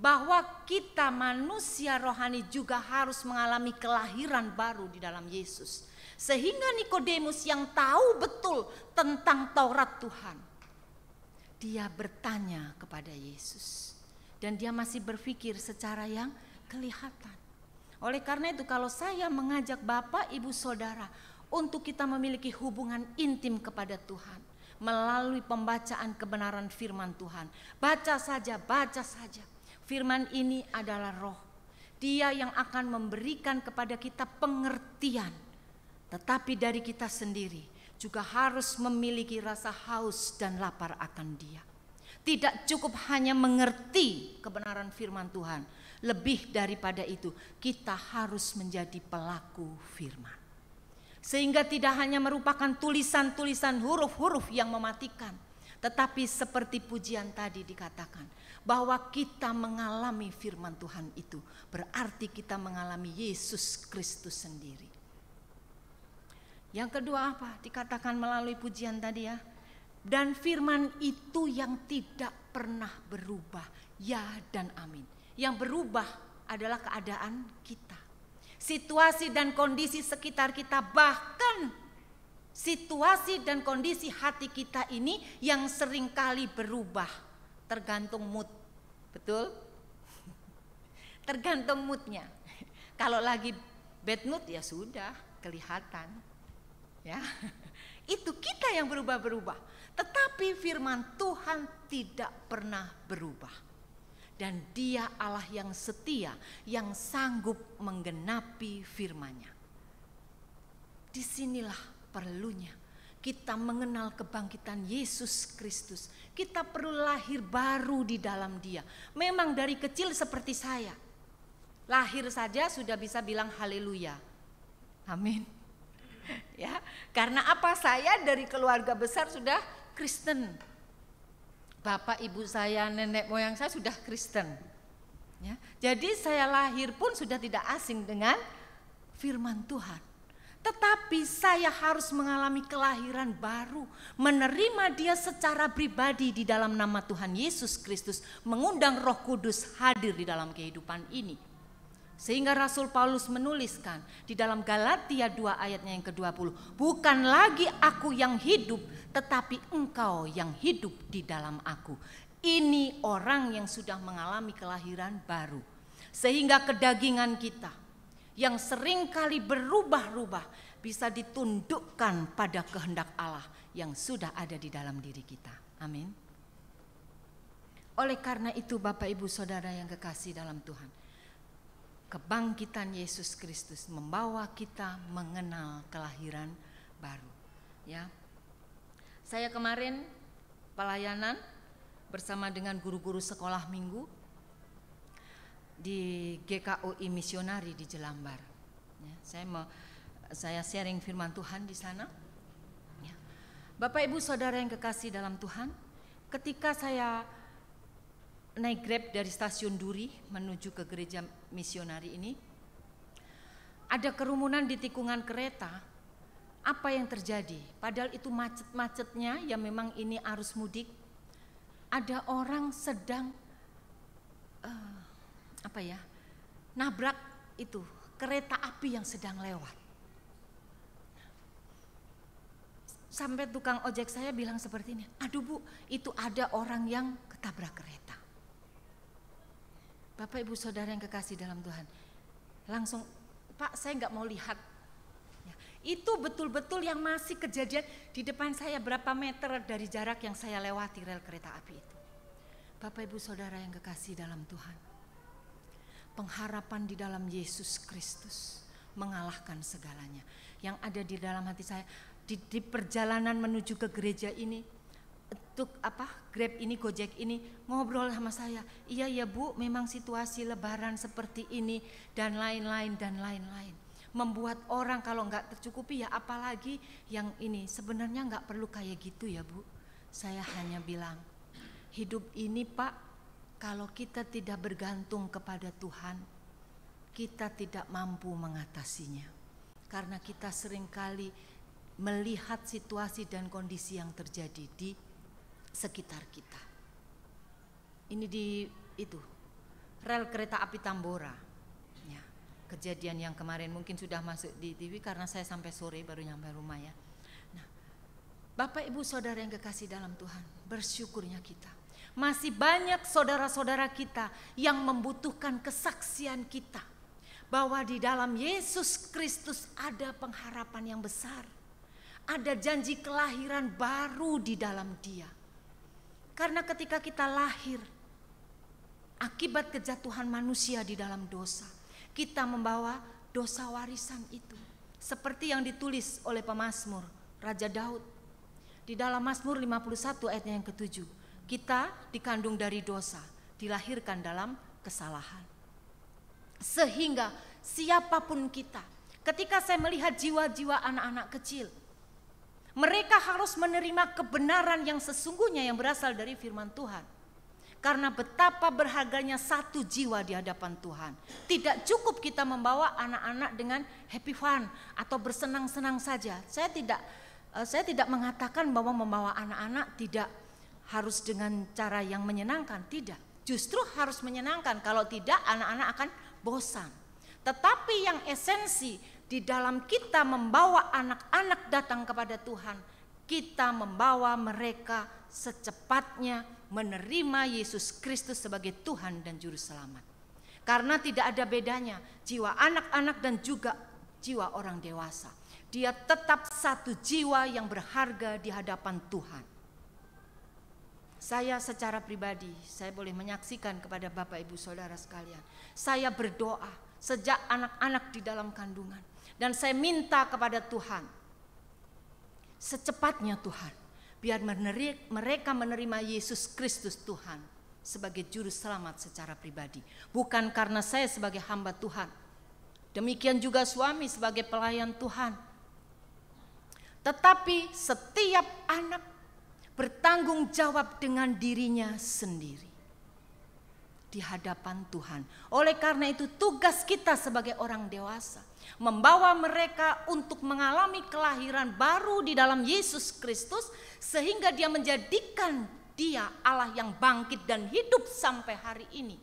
[SPEAKER 7] bahwa kita manusia rohani juga harus mengalami kelahiran baru di dalam Yesus. Sehingga Nikodemus yang tahu betul tentang Taurat Tuhan, dia bertanya kepada Yesus dan dia masih berpikir secara yang kelihatan. Oleh karena itu kalau saya mengajak Bapak Ibu Saudara untuk kita memiliki hubungan intim kepada Tuhan melalui pembacaan kebenaran firman Tuhan, baca saja. Firman ini adalah roh. Dia yang akan memberikan kepada kita pengertian. Tetapi dari kita sendiri juga harus memiliki rasa haus dan lapar akan Dia. Tidak cukup hanya mengerti kebenaran firman Tuhan. Lebih daripada itu, kita harus menjadi pelaku firman. Sehingga tidak hanya merupakan tulisan-tulisan huruf-huruf yang mematikan. Tetapi seperti pujian tadi dikatakan, bahwa kita mengalami firman Tuhan itu. Berarti kita mengalami Yesus Kristus sendiri. Yang kedua apa? Dikatakan melalui pujian tadi, ya. Dan firman itu yang tidak pernah berubah. Ya dan amin. Yang berubah adalah keadaan kita. Situasi dan kondisi sekitar kita, bahkan situasi dan kondisi hati kita ini yang seringkali berubah. Tergantung mood. Betul? Tergantung moodnya. Kalau lagi bad mood ya sudah kelihatan. Ya, Itu kita yang berubah-berubah. Tetapi firman Tuhan tidak pernah berubah. Dan Dia Allah yang setia, yang sanggup menggenapi firman-Nya. Disinilah perlunya kita mengenal kebangkitan Yesus Kristus. Kita perlu lahir baru di dalam Dia. Memang dari kecil seperti saya, lahir saja sudah bisa bilang haleluya. Amin. Ya, karena apa? Saya dari keluarga besar sudah Kristen. Bapak ibu saya, nenek moyang saya sudah Kristen. Ya, jadi saya lahir pun sudah tidak asing dengan firman Tuhan. Tetapi saya harus mengalami kelahiran baru, menerima Dia secara pribadi di dalam nama Tuhan Yesus Kristus, mengundang Roh Kudus hadir di dalam kehidupan ini. Sehingga Rasul Paulus menuliskan di dalam Galatia 2 ayatnya yang ke-20, bukan lagi aku yang hidup, tetapi engkau yang hidup di dalam aku. Ini orang yang sudah mengalami kelahiran baru. Sehingga kedagingan kita yang seringkali berubah-ubah bisa ditundukkan pada kehendak Allah yang sudah ada di dalam diri kita. Amin. Oleh karena itu Bapak Ibu Saudara yang kekasih dalam Tuhan, kebangkitan Yesus Kristus membawa kita mengenal kelahiran baru. Ya, saya kemarin pelayanan bersama dengan guru-guru sekolah minggu di GKUI Misionari di Jelambar. Ya, saya sharing firman Tuhan di sana. Ya. Bapak Ibu Saudara yang kekasih dalam Tuhan, ketika saya naik Grab dari stasiun Duri menuju ke gereja misionari ini, ada kerumunan di tikungan kereta. Apa yang terjadi? Padahal itu macet-macetnya, ya memang ini arus mudik. Ada orang sedang nabrak itu kereta api yang sedang lewat. Sampai tukang ojek saya bilang seperti ini, aduh Bu, itu ada orang yang ketabrak kereta. Bapak Ibu Saudara yang kekasih dalam Tuhan, langsung Pak, saya nggak mau lihat. Ya, itu betul-betul yang masih kejadian di depan saya, berapa meter dari jarak yang saya lewati rel kereta api itu. Bapak Ibu Saudara yang kekasih dalam Tuhan, pengharapan di dalam Yesus Kristus mengalahkan segalanya. Yang ada di dalam hati saya di perjalanan menuju ke gereja ini, Grab ini, Gojek ini ngobrol sama saya. Iya ya Bu, memang situasi lebaran seperti ini dan lain-lain dan lain-lain. Membuat orang kalau nggak tercukupi, ya apalagi yang ini. Sebenarnya nggak perlu kayak gitu ya Bu. Saya hanya bilang, hidup ini Pak, kalau kita tidak bergantung kepada Tuhan, kita tidak mampu mengatasinya. Karena kita seringkali melihat situasi dan kondisi yang terjadi di sekitar kita. Ini di itu rel kereta api Tambora. Ya, kejadian yang kemarin mungkin sudah masuk di TV karena saya sampai sore baru nyampe rumah ya. Nah, Bapak Ibu Saudara yang kekasih dalam Tuhan, bersyukurnya kita masih banyak saudara-saudara kita yang membutuhkan kesaksian kita bahwa di dalam Yesus Kristus ada pengharapan yang besar. Ada janji kelahiran baru di dalam Dia. Karena ketika kita lahir akibat kejatuhan manusia di dalam dosa, kita membawa dosa warisan itu. Seperti yang ditulis oleh pemazmur Raja Daud di dalam Mazmur 51 ayat yang ke-7. Kita dikandung dari dosa, dilahirkan dalam kesalahan. Sehingga siapapun kita, ketika saya melihat jiwa-jiwa anak-anak kecil, mereka harus menerima kebenaran yang sesungguhnya yang berasal dari firman Tuhan. Karena betapa berharganya satu jiwa di hadapan Tuhan. Tidak cukup kita membawa anak-anak dengan happy fun atau bersenang-senang saja. Saya tidak mengatakan bahwa membawa anak-anak tidak harus dengan cara yang menyenangkan. Tidak, justru harus menyenangkan. Kalau tidak, anak-anak akan bosan. Tetapi yang esensi di dalam kita membawa anak-anak datang kepada Tuhan, kita membawa mereka secepatnya menerima Yesus Kristus sebagai Tuhan dan Juru Selamat. Karena tidak ada bedanya jiwa anak-anak dan juga jiwa orang dewasa. Dia tetap satu jiwa yang berharga di hadapan Tuhan. Saya secara pribadi, saya boleh menyaksikan kepada Bapak Ibu Saudara sekalian. Saya berdoa sejak anak-anak di dalam kandungan. Dan saya minta kepada Tuhan, secepatnya Tuhan, biar mereka menerima Yesus Kristus Tuhan sebagai juru selamat secara pribadi. Bukan karena saya sebagai hamba Tuhan. Demikian juga suami sebagai pelayan Tuhan. Tetapi setiap anak bertanggung jawab dengan dirinya sendiri di hadapan Tuhan. Oleh karena itu tugas kita sebagai orang dewasa membawa mereka untuk mengalami kelahiran baru di dalam Yesus Kristus, sehingga dia menjadikan dia Allah yang bangkit dan hidup sampai hari ini,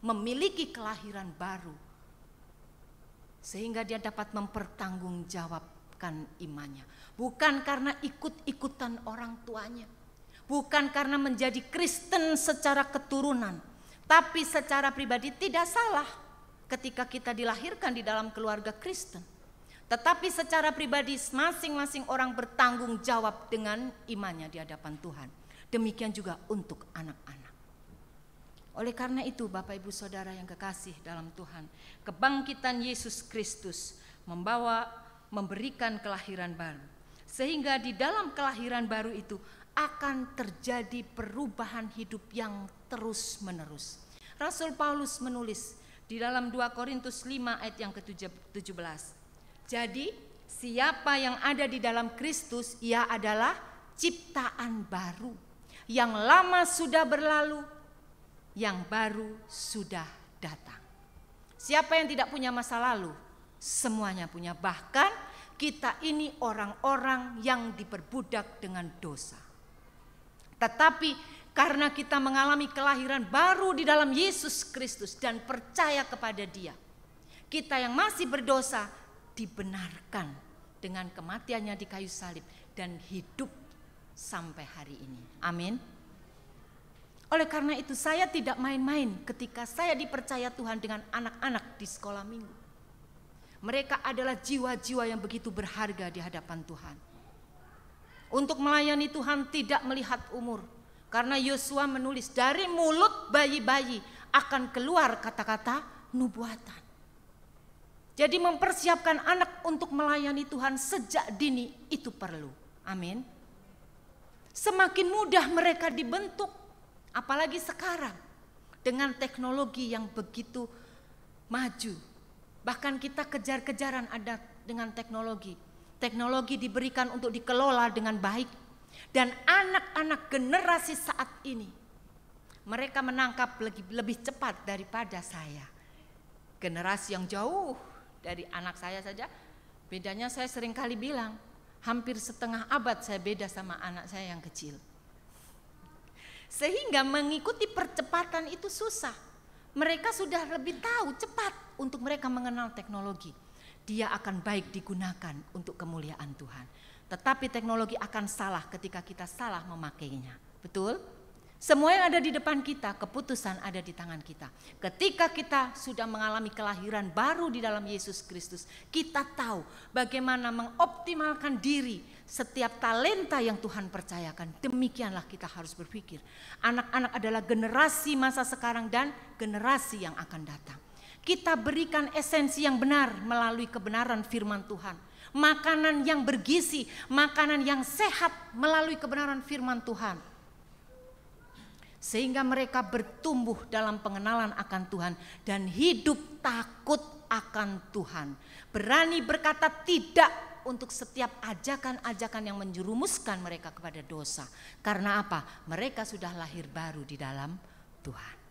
[SPEAKER 7] memiliki kelahiran baru, sehingga dia dapat mempertanggungjawabkan imannya. Bukan karena ikut-ikutan orang tuanya, bukan karena menjadi Kristen secara keturunan, tapi secara pribadi tidak salah ketika kita dilahirkan di dalam keluarga Kristen. Tetapi secara pribadi masing-masing orang bertanggung jawab dengan imannya di hadapan Tuhan. Demikian juga untuk anak-anak. Oleh karena itu Bapak Ibu Saudara yang kekasih dalam Tuhan, kebangkitan Yesus Kristus memberikan kelahiran baru. Sehingga di dalam kelahiran baru itu akan terjadi perubahan hidup yang terus-menerus. Rasul Paulus menulis di dalam 2 Korintus 5 ayat yang ke-17. Jadi siapa yang ada di dalam Kristus, ia adalah ciptaan baru. Yang lama sudah berlalu, yang baru sudah datang. Siapa yang tidak punya masa lalu? Semuanya punya. Bahkan kita ini orang-orang yang diperbudak dengan dosa. Tetapi karena kita mengalami kelahiran baru di dalam Yesus Kristus dan percaya kepada Dia, kita yang masih berdosa dibenarkan dengan kematiannya di kayu salib dan hidup sampai hari ini. Amin. Oleh karena itu saya tidak main-main ketika saya dipercaya Tuhan dengan anak-anak di sekolah minggu. Mereka adalah jiwa-jiwa yang begitu berharga di hadapan Tuhan. Untuk melayani Tuhan tidak melihat umur. Karena Yosua menulis dari mulut bayi-bayi akan keluar kata-kata nubuatan. Jadi mempersiapkan anak untuk melayani Tuhan sejak dini itu perlu. Amin. Semakin mudah mereka dibentuk. Apalagi sekarang dengan teknologi yang begitu maju. Bahkan kita kejar-kejaran ada dengan teknologi. Teknologi diberikan untuk dikelola dengan baik. Dan anak-anak generasi saat ini, mereka menangkap lebih cepat daripada saya. Generasi yang jauh dari anak saya saja, bedanya saya sering kali bilang, hampir setengah abad saya beda sama anak saya yang kecil. Sehingga mengikuti percepatan itu susah. Mereka sudah lebih tahu cepat untuk mereka mengenal teknologi. Dia akan baik digunakan untuk kemuliaan Tuhan. Tetapi teknologi akan salah ketika kita salah memakainya. Betul? Semua yang ada di depan kita, keputusan ada di tangan kita. Ketika kita sudah mengalami kelahiran baru di dalam Yesus Kristus, kita tahu bagaimana mengoptimalkan diri setiap talenta yang Tuhan percayakan. Demikianlah kita harus berpikir. Anak-anak adalah generasi masa sekarang dan generasi yang akan datang. Kita berikan esensi yang benar melalui kebenaran firman Tuhan. Makanan yang bergizi, makanan yang sehat melalui kebenaran firman Tuhan. Sehingga mereka bertumbuh dalam pengenalan akan Tuhan dan hidup takut akan Tuhan. Berani berkata tidak untuk setiap ajakan-ajakan yang menjerumuskan mereka kepada dosa. Karena apa? Mereka sudah lahir baru di dalam Tuhan.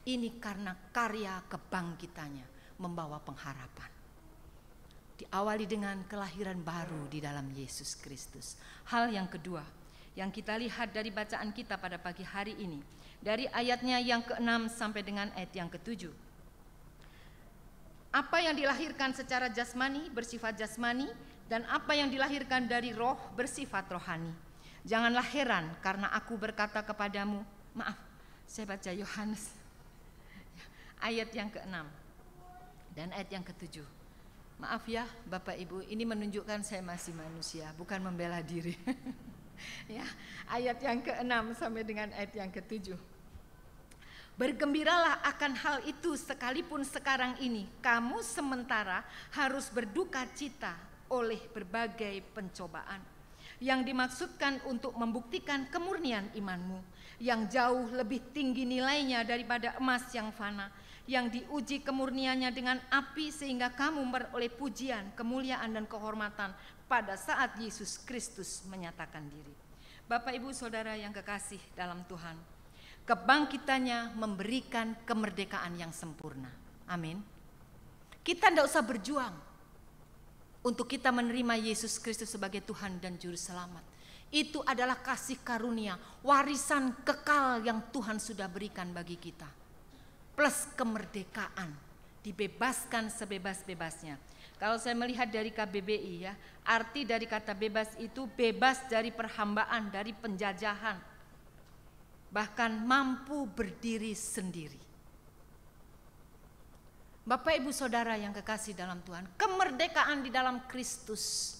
[SPEAKER 7] Ini karena karya kebangkitannya membawa pengharapan. Diawali dengan kelahiran baru di dalam Yesus Kristus. Hal yang kedua yang kita lihat dari bacaan kita pada pagi hari ini, dari ayatnya yang ke-6 sampai dengan ayat yang ke-7. Apa yang dilahirkan secara jasmani bersifat jasmani, dan apa yang dilahirkan dari roh bersifat rohani. Janganlah heran karena aku berkata kepadamu, maaf, saya baca Yohanes ayat yang ke-6 dan ayat yang ke-7.
[SPEAKER 3] Maaf ya Bapak Ibu, ini menunjukkan saya masih manusia, bukan membela diri. Ya, ayat yang ke-6 sampai dengan ayat yang ke-7. Bergembiralah akan hal itu sekalipun sekarang ini kamu sementara harus berduka cita oleh berbagai pencobaan yang dimaksudkan untuk membuktikan kemurnian imanmu yang jauh lebih tinggi nilainya daripada emas yang fana, yang diuji kemurniannya dengan api sehingga kamu memperoleh pujian, kemuliaan dan kehormatan pada saat Yesus Kristus menyatakan diri. Bapak Ibu Saudara yang kekasih dalam Tuhan, kebangkitannya memberikan kemerdekaan yang sempurna. Amin. Kita tidak usah berjuang untuk kita menerima Yesus Kristus sebagai Tuhan dan Juru Selamat. Itu adalah kasih karunia, warisan kekal yang Tuhan sudah berikan bagi kita. Plus kemerdekaan, dibebaskan sebebas-bebasnya. Kalau saya melihat dari KBBI ya, arti dari kata bebas itu bebas dari perhambaan, dari penjajahan. Bahkan mampu berdiri sendiri. Bapak Ibu Saudara yang kekasih dalam Tuhan, kemerdekaan di dalam Kristus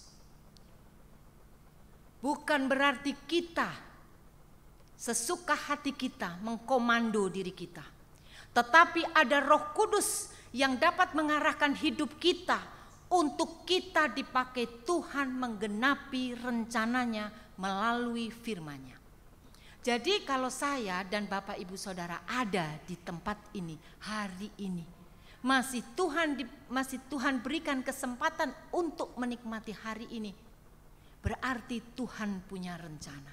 [SPEAKER 3] bukan berarti kita sesuka hati kita mengkomando diri kita. Tetapi ada Roh Kudus yang dapat mengarahkan hidup kita untuk kita dipakai Tuhan menggenapi rencananya melalui firman-Nya. Jadi kalau saya dan Bapak Ibu Saudara ada di tempat ini hari ini, masih Tuhan berikan kesempatan untuk menikmati hari ini, berarti Tuhan punya rencana.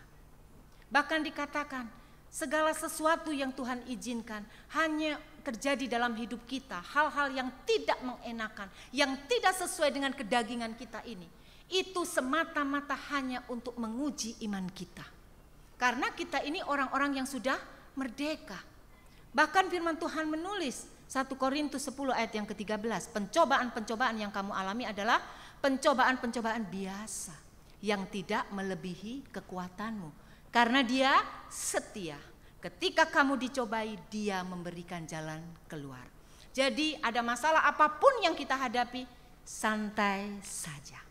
[SPEAKER 3] Bahkan dikatakan segala sesuatu yang Tuhan izinkan hanya terjadi dalam hidup kita, hal-hal yang tidak mengenakan, yang tidak sesuai dengan kedagingan kita ini, itu semata-mata hanya untuk menguji iman kita. Karena kita ini orang-orang yang sudah merdeka. Bahkan firman Tuhan menulis 1 Korintus 10 ayat yang ke-13, pencobaan-pencobaan yang kamu alami adalah pencobaan-pencobaan biasa yang tidak melebihi kekuatanmu. Karena Dia setia. Ketika kamu dicobai, Dia memberikan jalan keluar. Jadi ada masalah apapun yang kita hadapi, santai saja.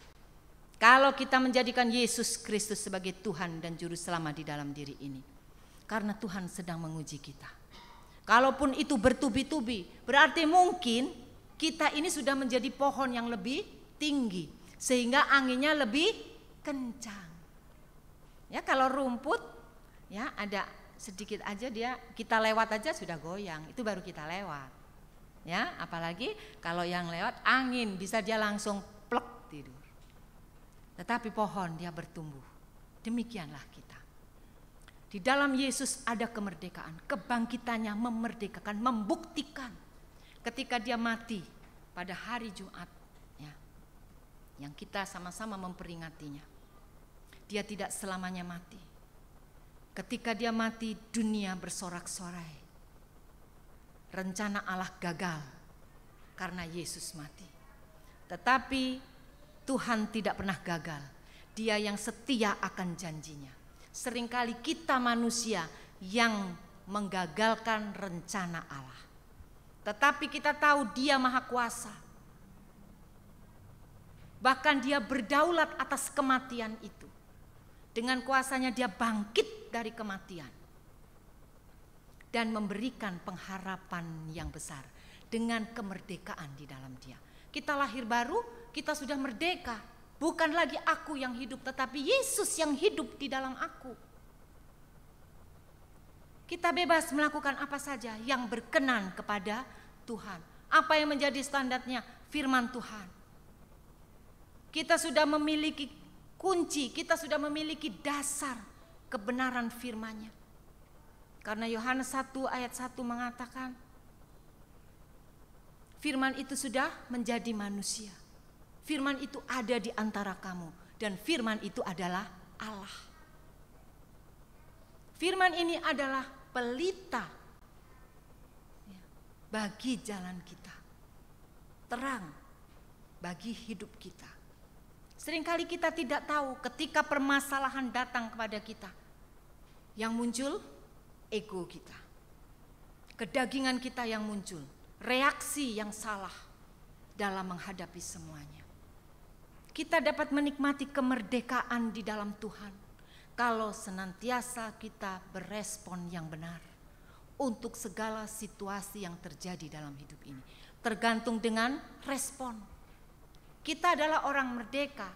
[SPEAKER 3] Kalau kita menjadikan Yesus Kristus sebagai Tuhan dan Juru Selamat di dalam diri ini. Karena Tuhan sedang menguji kita. Kalaupun itu bertubi-tubi, berarti mungkin kita ini sudah menjadi pohon yang lebih tinggi. Sehingga anginnya lebih kencang. Ya kalau rumput ya ada sedikit aja kita lewat aja sudah goyang, itu baru kita lewat. Ya, apalagi kalau yang lewat angin bisa dia langsung plek tidur. Tetapi pohon dia bertumbuh. Demikianlah kita. Di dalam Yesus ada kemerdekaan, kebangkitannya memerdekakan, membuktikan ketika dia mati pada hari Jumat ya. Yang kita sama-sama memperingatinya. Dia tidak selamanya mati. Ketika dia mati, dunia bersorak-sorai. Rencana Allah gagal karena Yesus mati. Tetapi Tuhan tidak pernah gagal. Dia yang setia akan janjinya. Seringkali kita manusia yang menggagalkan rencana Allah. Tetapi kita tahu Dia Maha Kuasa. Bahkan Dia berdaulat atas kematian itu. Dengan kuasanya Dia bangkit dari kematian. Dan memberikan pengharapan yang besar. Dengan kemerdekaan di dalam Dia. Kita lahir baru, kita sudah merdeka. Bukan lagi aku yang hidup, tetapi Yesus yang hidup di dalam aku. Kita bebas melakukan apa saja yang berkenan kepada Tuhan. Apa yang menjadi standarnya? Firman Tuhan. Kita sudah memiliki kunci, kita sudah memiliki dasar kebenaran firman-Nya. Karena Yohanes 1 ayat 1 mengatakan, firman itu sudah menjadi manusia. Firman itu ada di antara kamu dan firman itu adalah Allah. Firman ini adalah pelita bagi jalan kita, terang bagi hidup kita. Seringkali kita tidak tahu ketika permasalahan datang kepada kita. Yang muncul ego kita. Kedagingan kita yang muncul. Reaksi yang salah.
[SPEAKER 7] dalam menghadapi semuanya. Kita dapat menikmati kemerdekaan di dalam Tuhan kalau senantiasa kita berespon yang benar untuk segala situasi yang terjadi dalam hidup ini. Tergantung dengan respon. Kita adalah orang merdeka.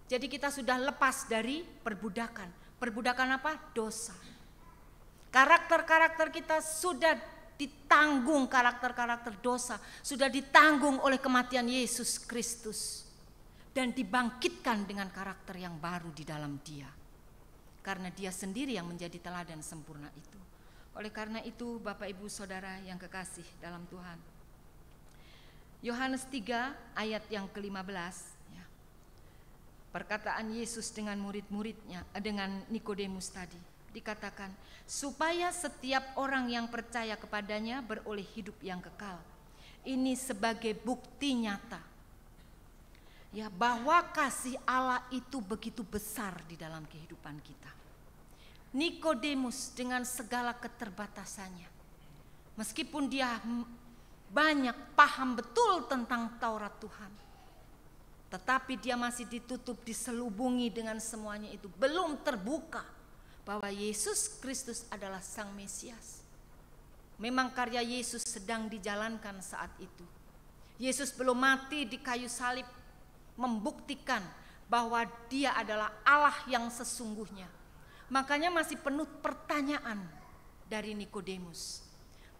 [SPEAKER 7] Jadi kita sudah lepas dari perbudakan. Perbudakan apa? Dosa. Karakter-karakter kita sudah ditanggung, karakter-karakter dosa sudah ditanggung oleh kematian Yesus Kristus dan dibangkitkan dengan karakter yang baru di dalam Dia. Karena Dia sendiri yang menjadi teladan sempurna itu. Oleh karena itu, Bapak Ibu Saudara yang kekasih dalam Tuhan, Yohanes 3 ayat yang ke-15, ya, perkataan Yesus dengan murid-muridnya, dengan Nikodemus tadi, dikatakan, supaya setiap orang yang percaya kepadanya beroleh hidup yang kekal. Ini sebagai bukti nyata, ya, bahwa kasih Allah itu begitu besar di dalam kehidupan kita. Nikodemus dengan segala keterbatasannya, meskipun dia banyak paham betul tentang Taurat Tuhan, tetapi dia masih ditutup, diselubungi dengan semuanya itu, belum terbuka bahwa Yesus Kristus adalah Sang Mesias. Memang karya Yesus sedang dijalankan saat itu. Yesus belum mati di kayu salib membuktikan bahwa Dia adalah Allah yang sesungguhnya. Makanya masih penuh pertanyaan dari Nikodemus.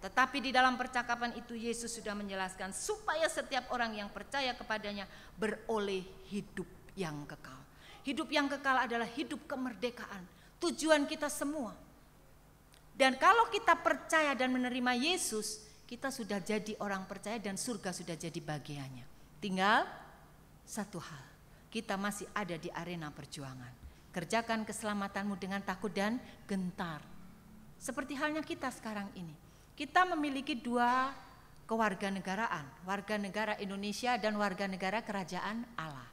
[SPEAKER 7] Tetapi di dalam percakapan itu Yesus sudah menjelaskan supaya setiap orang yang percaya kepadanya beroleh hidup yang kekal. Hidup yang kekal adalah hidup kemerdekaan, tujuan kita semua. Dan kalau kita percaya dan menerima Yesus, kita sudah jadi orang percaya dan surga sudah jadi bagiannya. Tinggal satu hal, kita masih ada di arena perjuangan. Kerjakan keselamatanmu dengan takut dan gentar. Seperti halnya kita sekarang ini. Kita memiliki dua kewarganegaraan, warga negara Indonesia dan warga negara kerajaan Allah.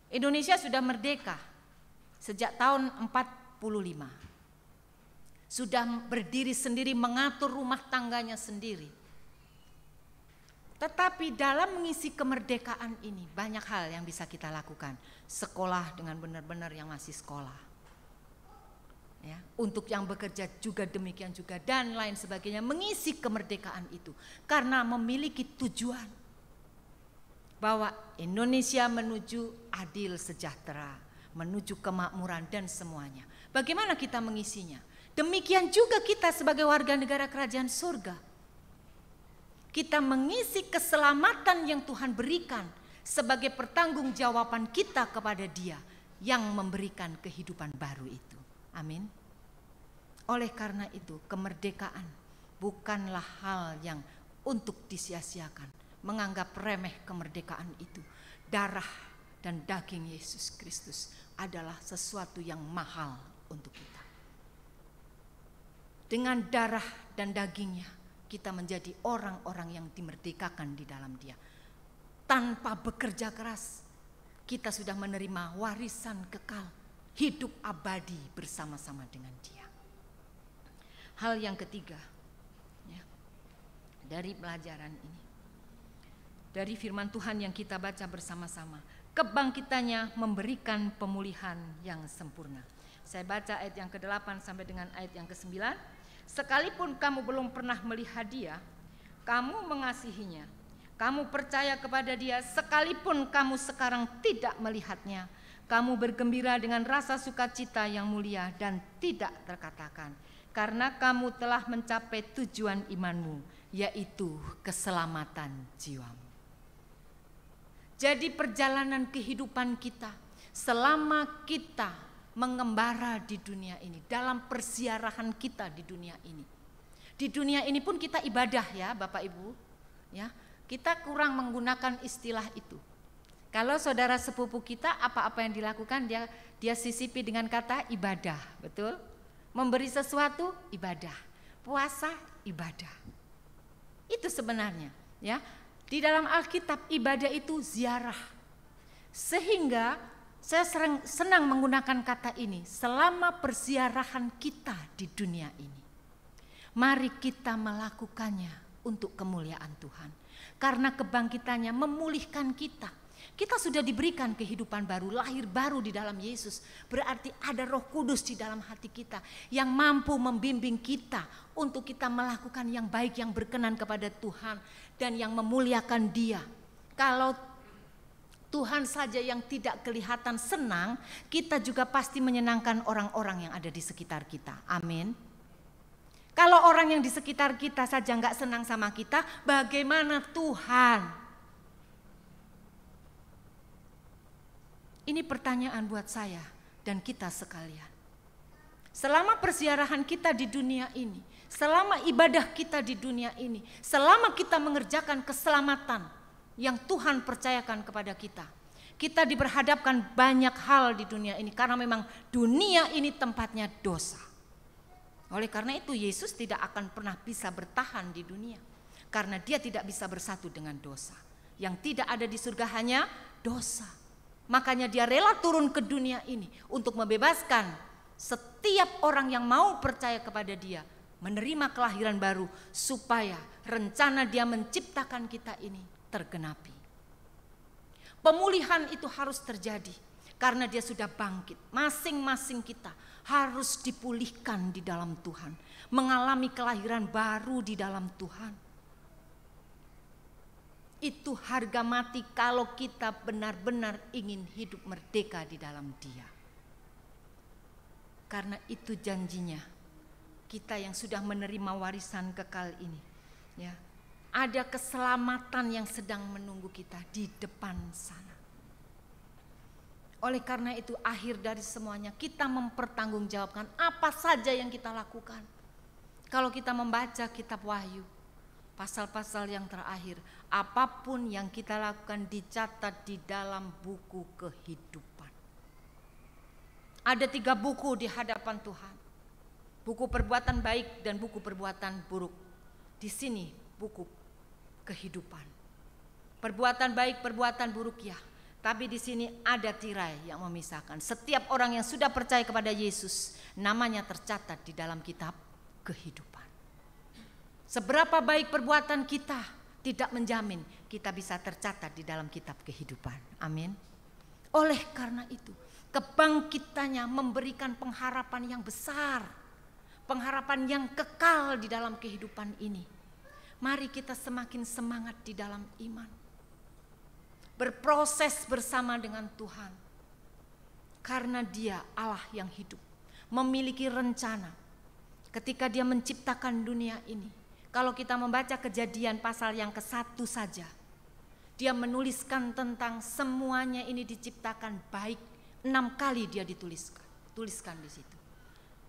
[SPEAKER 7] Indonesia sudah merdeka sejak tahun 45. Sudah berdiri sendiri, mengatur rumah tangganya sendiri. Tetapi dalam mengisi kemerdekaan ini banyak hal yang bisa kita lakukan. Sekolah dengan benar-benar yang masih sekolah, ya, untuk yang bekerja juga demikian juga, dan lain sebagainya. Mengisi kemerdekaan itu karena memiliki tujuan bahwa Indonesia menuju adil sejahtera, menuju kemakmuran dan semuanya. Bagaimana kita mengisinya? Demikian juga kita sebagai warga negara kerajaan surga. Kita mengisi keselamatan yang Tuhan berikan sebagai pertanggungjawaban kita kepada Dia yang memberikan kehidupan baru itu. Amin. Oleh karena itu, kemerdekaan bukanlah hal yang untuk disia-siakan. Menganggap remeh kemerdekaan itu. Darah dan daging Yesus Kristus adalah sesuatu yang mahal untuk kita. Dengan darah dan dagingnya, kita menjadi orang-orang yang dimerdekakan di dalam Dia. Tanpa bekerja keras, kita sudah menerima warisan kekal, hidup abadi bersama-sama dengan Dia. Hal yang ketiga, ya, dari pelajaran ini, dari firman Tuhan yang kita baca bersama-sama, kebangkitannya memberikan pemulihan yang sempurna. Saya baca ayat yang ke-8 sampai dengan ayat yang ke-9. Sekalipun kamu belum pernah melihat Dia, kamu mengasihinya, kamu percaya kepada Dia, sekalipun kamu sekarang tidak melihatnya, kamu bergembira dengan rasa sukacita yang mulia dan tidak terkatakan, karena kamu telah mencapai tujuan imanmu, yaitu keselamatan jiwamu. Jadi perjalanan kehidupan kita selama kita mengembara di dunia ini, dalam persiarahan kita di dunia ini. Di dunia ini pun kita ibadah, ya Bapak Ibu, ya. Kita kurang menggunakan istilah itu. Kalau saudara sepupu kita, apa-apa yang dilakukan dia sisipi dengan kata ibadah, betul? Memberi sesuatu ibadah, puasa ibadah. Itu sebenarnya, ya. Di dalam Alkitab ibadah itu ziarah. Sehingga saya senang menggunakan kata ini selama perziarahan kita di dunia ini. Mari kita melakukannya untuk kemuliaan Tuhan. Karena kebangkitannya memulihkan kita. Kita sudah diberikan kehidupan baru, lahir baru di dalam Yesus. Berarti ada Roh Kudus di dalam hati kita yang mampu membimbing kita untuk kita melakukan yang baik, yang berkenan kepada Tuhan dan yang memuliakan Dia. Kalau Tuhan saja yang tidak kelihatan senang, kita juga pasti menyenangkan orang-orang yang ada di sekitar kita. Amin. Kalau orang yang di sekitar kita saja nggak senang sama kita, bagaimana Tuhan? Ini pertanyaan buat saya dan kita sekalian. Selama perziarahan kita di dunia ini, selama ibadah kita di dunia ini, selama kita mengerjakan keselamatan yang Tuhan percayakan kepada kita, kita diperhadapkan banyak hal di dunia ini karena memang dunia ini tempatnya dosa. Oleh karena itu Yesus tidak akan pernah bisa bertahan di dunia karena Dia tidak bisa bersatu dengan dosa. Yang tidak ada di surga hanya dosa. Makanya Dia rela turun ke dunia ini untuk membebaskan setiap orang yang mau percaya kepada Dia, menerima kelahiran baru supaya rencana Dia menciptakan kita ini tergenapi. Pemulihan itu harus terjadi karena Dia sudah bangkit. Masing-masing kita harus dipulihkan di dalam Tuhan, mengalami kelahiran baru di dalam Tuhan. Itu harga mati kalau kita benar-benar ingin hidup merdeka di dalam Dia. Karena itu janjinya, kita yang sudah menerima warisan kekal ini, ya, ada keselamatan yang sedang menunggu kita di depan sana. Oleh karena itu akhir dari semuanya kita mempertanggungjawabkan apa saja yang kita lakukan. Kalau kita membaca kitab Wahyu, pasal-pasal yang terakhir, apapun yang kita lakukan dicatat di dalam buku kehidupan. Ada 3 buku di hadapan Tuhan. Buku perbuatan baik dan buku perbuatan buruk. Di sini buku kehidupan. Perbuatan baik, perbuatan buruk ya. Tapi di sini ada tirai yang memisahkan. Setiap orang yang sudah percaya kepada Yesus, namanya tercatat di dalam kitab kehidupan. Seberapa baik perbuatan kita tidak menjamin kita bisa tercatat di dalam kitab kehidupan. Amin. Oleh karena itu, kebangkitannya memberikan pengharapan yang besar. Pengharapan yang kekal di dalam kehidupan ini. Mari kita semakin semangat di dalam iman. Berproses bersama dengan Tuhan. Karena Dia Allah yang hidup. Memiliki rencana. Ketika Dia menciptakan dunia ini. Kalau kita membaca Kejadian pasal yang ke-1 saja. Dia menuliskan tentang semuanya ini diciptakan baik. 6 kali Dia tuliskan di situ.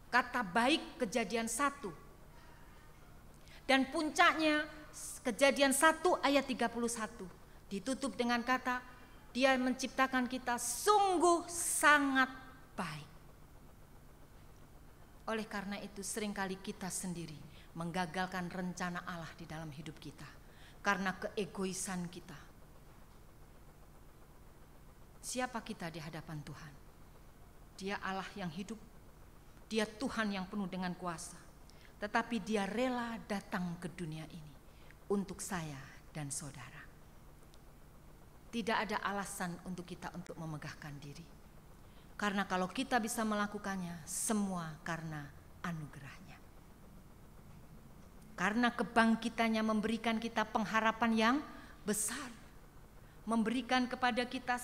[SPEAKER 7] Kata baik Kejadian 1. Dan puncaknya Kejadian 1 ayat 31 ditutup dengan kata Dia menciptakan kita sungguh sangat baik. Oleh karena itu seringkali kita sendiri menggagalkan rencana Allah di dalam hidup kita karena keegoisan kita. Siapa kita di hadapan Tuhan? Dia Allah yang hidup, Dia Tuhan yang penuh dengan kuasa. Tetapi Dia rela datang ke dunia ini untuk saya dan saudara. Tidak ada alasan untuk kita untuk memegahkan diri. Karena kalau kita bisa melakukannya, semua karena anugerahnya. Karena kebangkitannya memberikan kita pengharapan yang besar. Memberikan kepada kita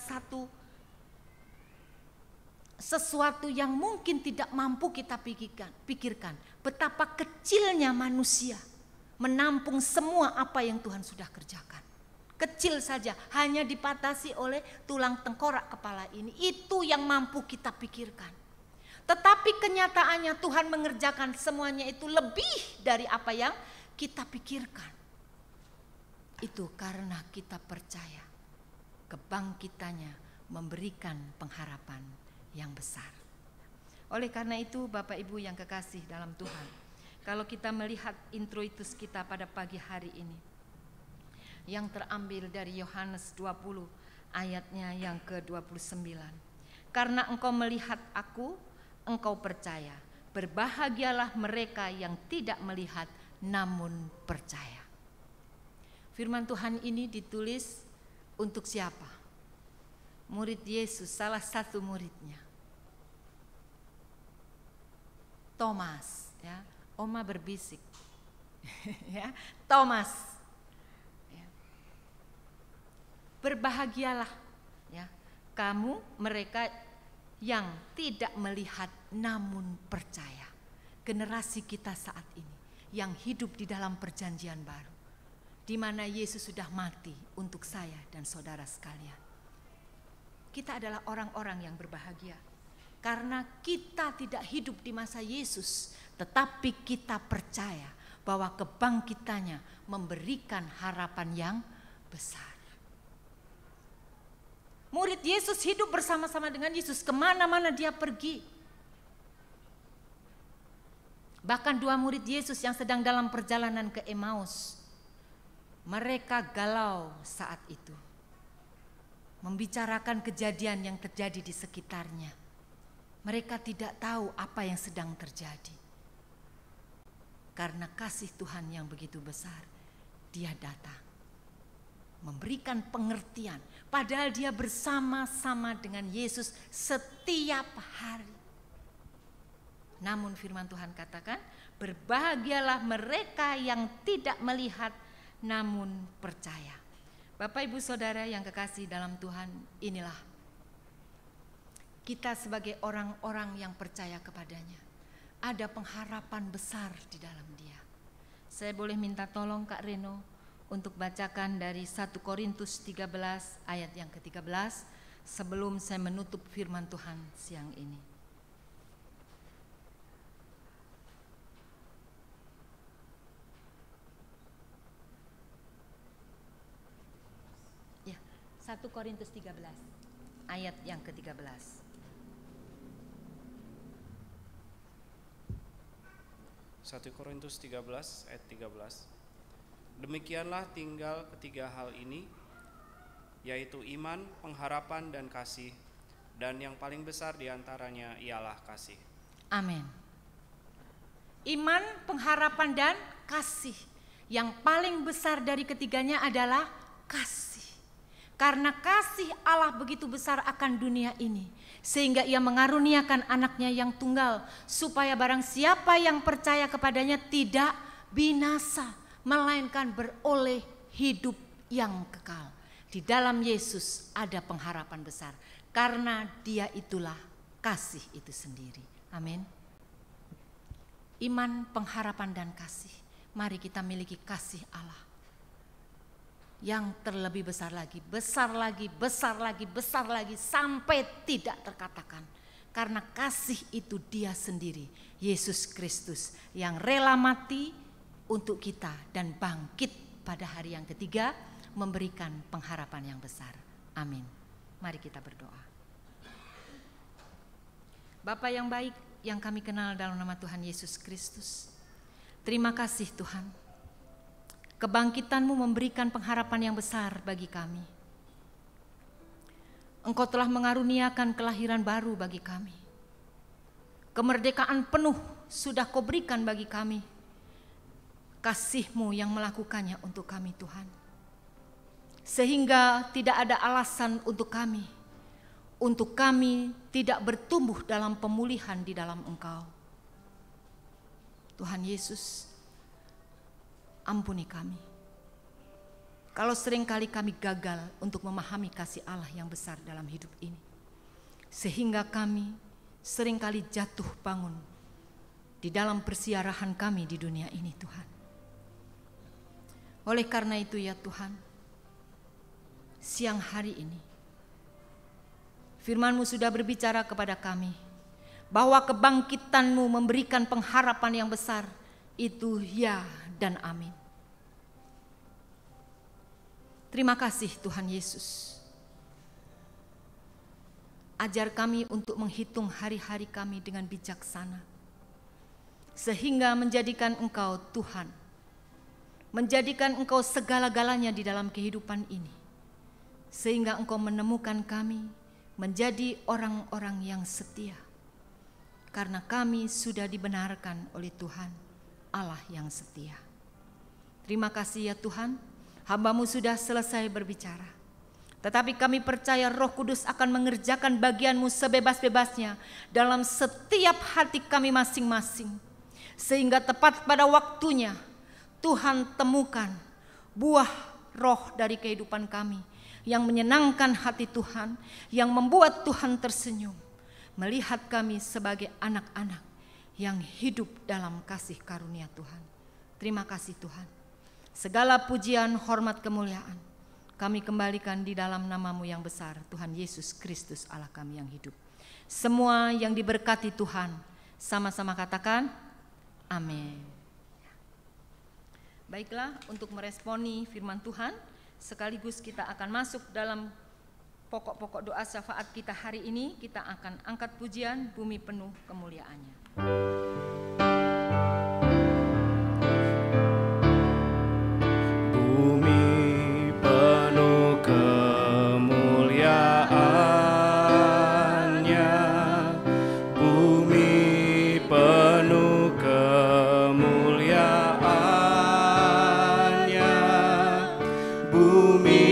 [SPEAKER 7] sesuatu yang mungkin tidak mampu kita pikirkan. Betapa kecilnya manusia menampung semua apa yang Tuhan sudah kerjakan. Kecil saja, hanya dibatasi oleh tulang tengkorak kepala ini. Itu yang mampu kita pikirkan. Tetapi kenyataannya Tuhan mengerjakan semuanya itu lebih dari apa yang kita pikirkan. Itu karena kita percaya kebangkitannya memberikan pengharapan yang besar. Oleh karena itu Bapak Ibu yang kekasih dalam Tuhan, kalau kita melihat introitus kita pada pagi hari ini yang terambil dari Yohanes 20 ayatnya yang ke-29. Karena engkau melihat aku, engkau percaya. Berbahagialah mereka yang tidak melihat namun percaya. Firman Tuhan ini ditulis untuk siapa? Murid Yesus, salah satu muridnya. Thomas, ya. Oma berbisik. Ya, Thomas. Ya. Berbahagialah, ya, kamu mereka yang tidak melihat namun percaya. Generasi kita saat ini yang hidup di dalam perjanjian baru, di mana Yesus sudah mati untuk saya dan saudara sekalian. Kita adalah orang-orang yang berbahagia karena kita tidak hidup di masa Yesus, tetapi kita percaya bahwa kebangkitannya memberikan harapan yang besar. Murid Yesus hidup bersama-sama dengan Yesus kemana-mana dia pergi. Bahkan 2 murid Yesus yang sedang dalam perjalanan ke Emmaus, mereka galau saat itu, membicarakan kejadian yang terjadi di sekitarnya. Mereka tidak tahu apa yang sedang terjadi. Karena kasih Tuhan yang begitu besar, dia datang memberikan pengertian, padahal dia bersama-sama dengan Yesus setiap hari. Namun firman Tuhan katakan, berbahagialah mereka yang tidak melihat namun percaya. Bapak Ibu Saudara yang kekasih dalam Tuhan, inilah kita sebagai orang-orang yang percaya kepadanya. Ada pengharapan besar di dalam dia. Saya boleh minta tolong Kak Reno untuk bacakan dari 1 Korintus 13 ayat yang ke-13 sebelum saya menutup firman Tuhan siang ini. Ya, 1 Korintus 13 ayat yang ke-13.
[SPEAKER 2] 1 Korintus 13 ayat 13. Demikianlah tinggal ketiga hal ini, yaitu iman, pengharapan, dan kasih, dan yang paling besar diantaranya ialah kasih.
[SPEAKER 7] Amin. Iman, pengharapan, dan kasih. Yang paling besar dari ketiganya adalah kasih. Karena kasih Allah begitu besar akan dunia ini, sehingga ia mengaruniakan anaknya yang tunggal, supaya barang siapa yang percaya kepadanya tidak binasa, melainkan beroleh hidup yang kekal. Di dalam Yesus ada pengharapan besar, karena dia itulah kasih itu sendiri. Amin. Iman, pengharapan, dan kasih. Mari kita miliki kasih Allah yang terlebih besar lagi, besar lagi, besar lagi, besar lagi, sampai tidak terkatakan. Karena kasih itu dia sendiri, Yesus Kristus, yang rela mati untuk kita dan bangkit pada hari yang ketiga, memberikan pengharapan yang besar. Amin. Mari kita berdoa. Bapa yang baik yang kami kenal dalam nama Tuhan Yesus Kristus, terima kasih Tuhan. Kebangkitan-Mu memberikan pengharapan yang besar bagi kami. Engkau telah mengaruniakan kelahiran baru bagi kami. Kemerdekaan penuh sudah Kau berikan bagi kami. Kasih-Mu yang melakukannya untuk kami Tuhan. Sehingga tidak ada alasan untuk kami tidak bertumbuh dalam pemulihan di dalam Engkau. Tuhan Yesus, ampuni kami. Kalau seringkali kami gagal untuk memahami kasih Allah yang besar dalam hidup ini. Sehingga kami seringkali jatuh bangun di dalam persiarahan kami di dunia ini Tuhan. Oleh karena itu ya Tuhan, siang hari ini firman-Mu sudah berbicara kepada kami bahwa kebangkitan-Mu memberikan pengharapan yang besar. Itu ya dan amin. Terima kasih Tuhan Yesus. Ajar kami untuk menghitung hari-hari kami dengan bijaksana, sehingga menjadikan Engkau Tuhan, menjadikan Engkau segala-galanya di dalam kehidupan ini, sehingga Engkau menemukan kami menjadi orang-orang yang setia, karena kami sudah dibenarkan oleh Tuhan, Allah yang setia. Terima kasih ya Tuhan,
[SPEAKER 3] Hamba-Mu sudah selesai berbicara, tetapi kami percaya Roh Kudus akan mengerjakan bagian-Mu sebebas-bebasnya dalam setiap hati kami masing-masing, sehingga tepat pada waktunya Tuhan temukan buah roh dari kehidupan kami yang menyenangkan hati Tuhan, yang membuat Tuhan tersenyum melihat kami sebagai anak-anak yang hidup dalam kasih karunia Tuhan. Terima kasih Tuhan. Segala pujian, hormat, kemuliaan kami kembalikan di dalam nama-Mu yang besar, Tuhan Yesus Kristus Allah kami yang hidup. Semua yang diberkati Tuhan sama-sama katakan amin. Baiklah, untuk meresponi firman Tuhan, sekaligus kita akan masuk dalam pokok-pokok doa syafaat kita hari ini. Kita akan angkat pujian Bumi Penuh Kemuliaan-Nya.
[SPEAKER 5] Bumi penuh kemuliaan-Nya, bumi penuh kemuliaan-Nya, bumi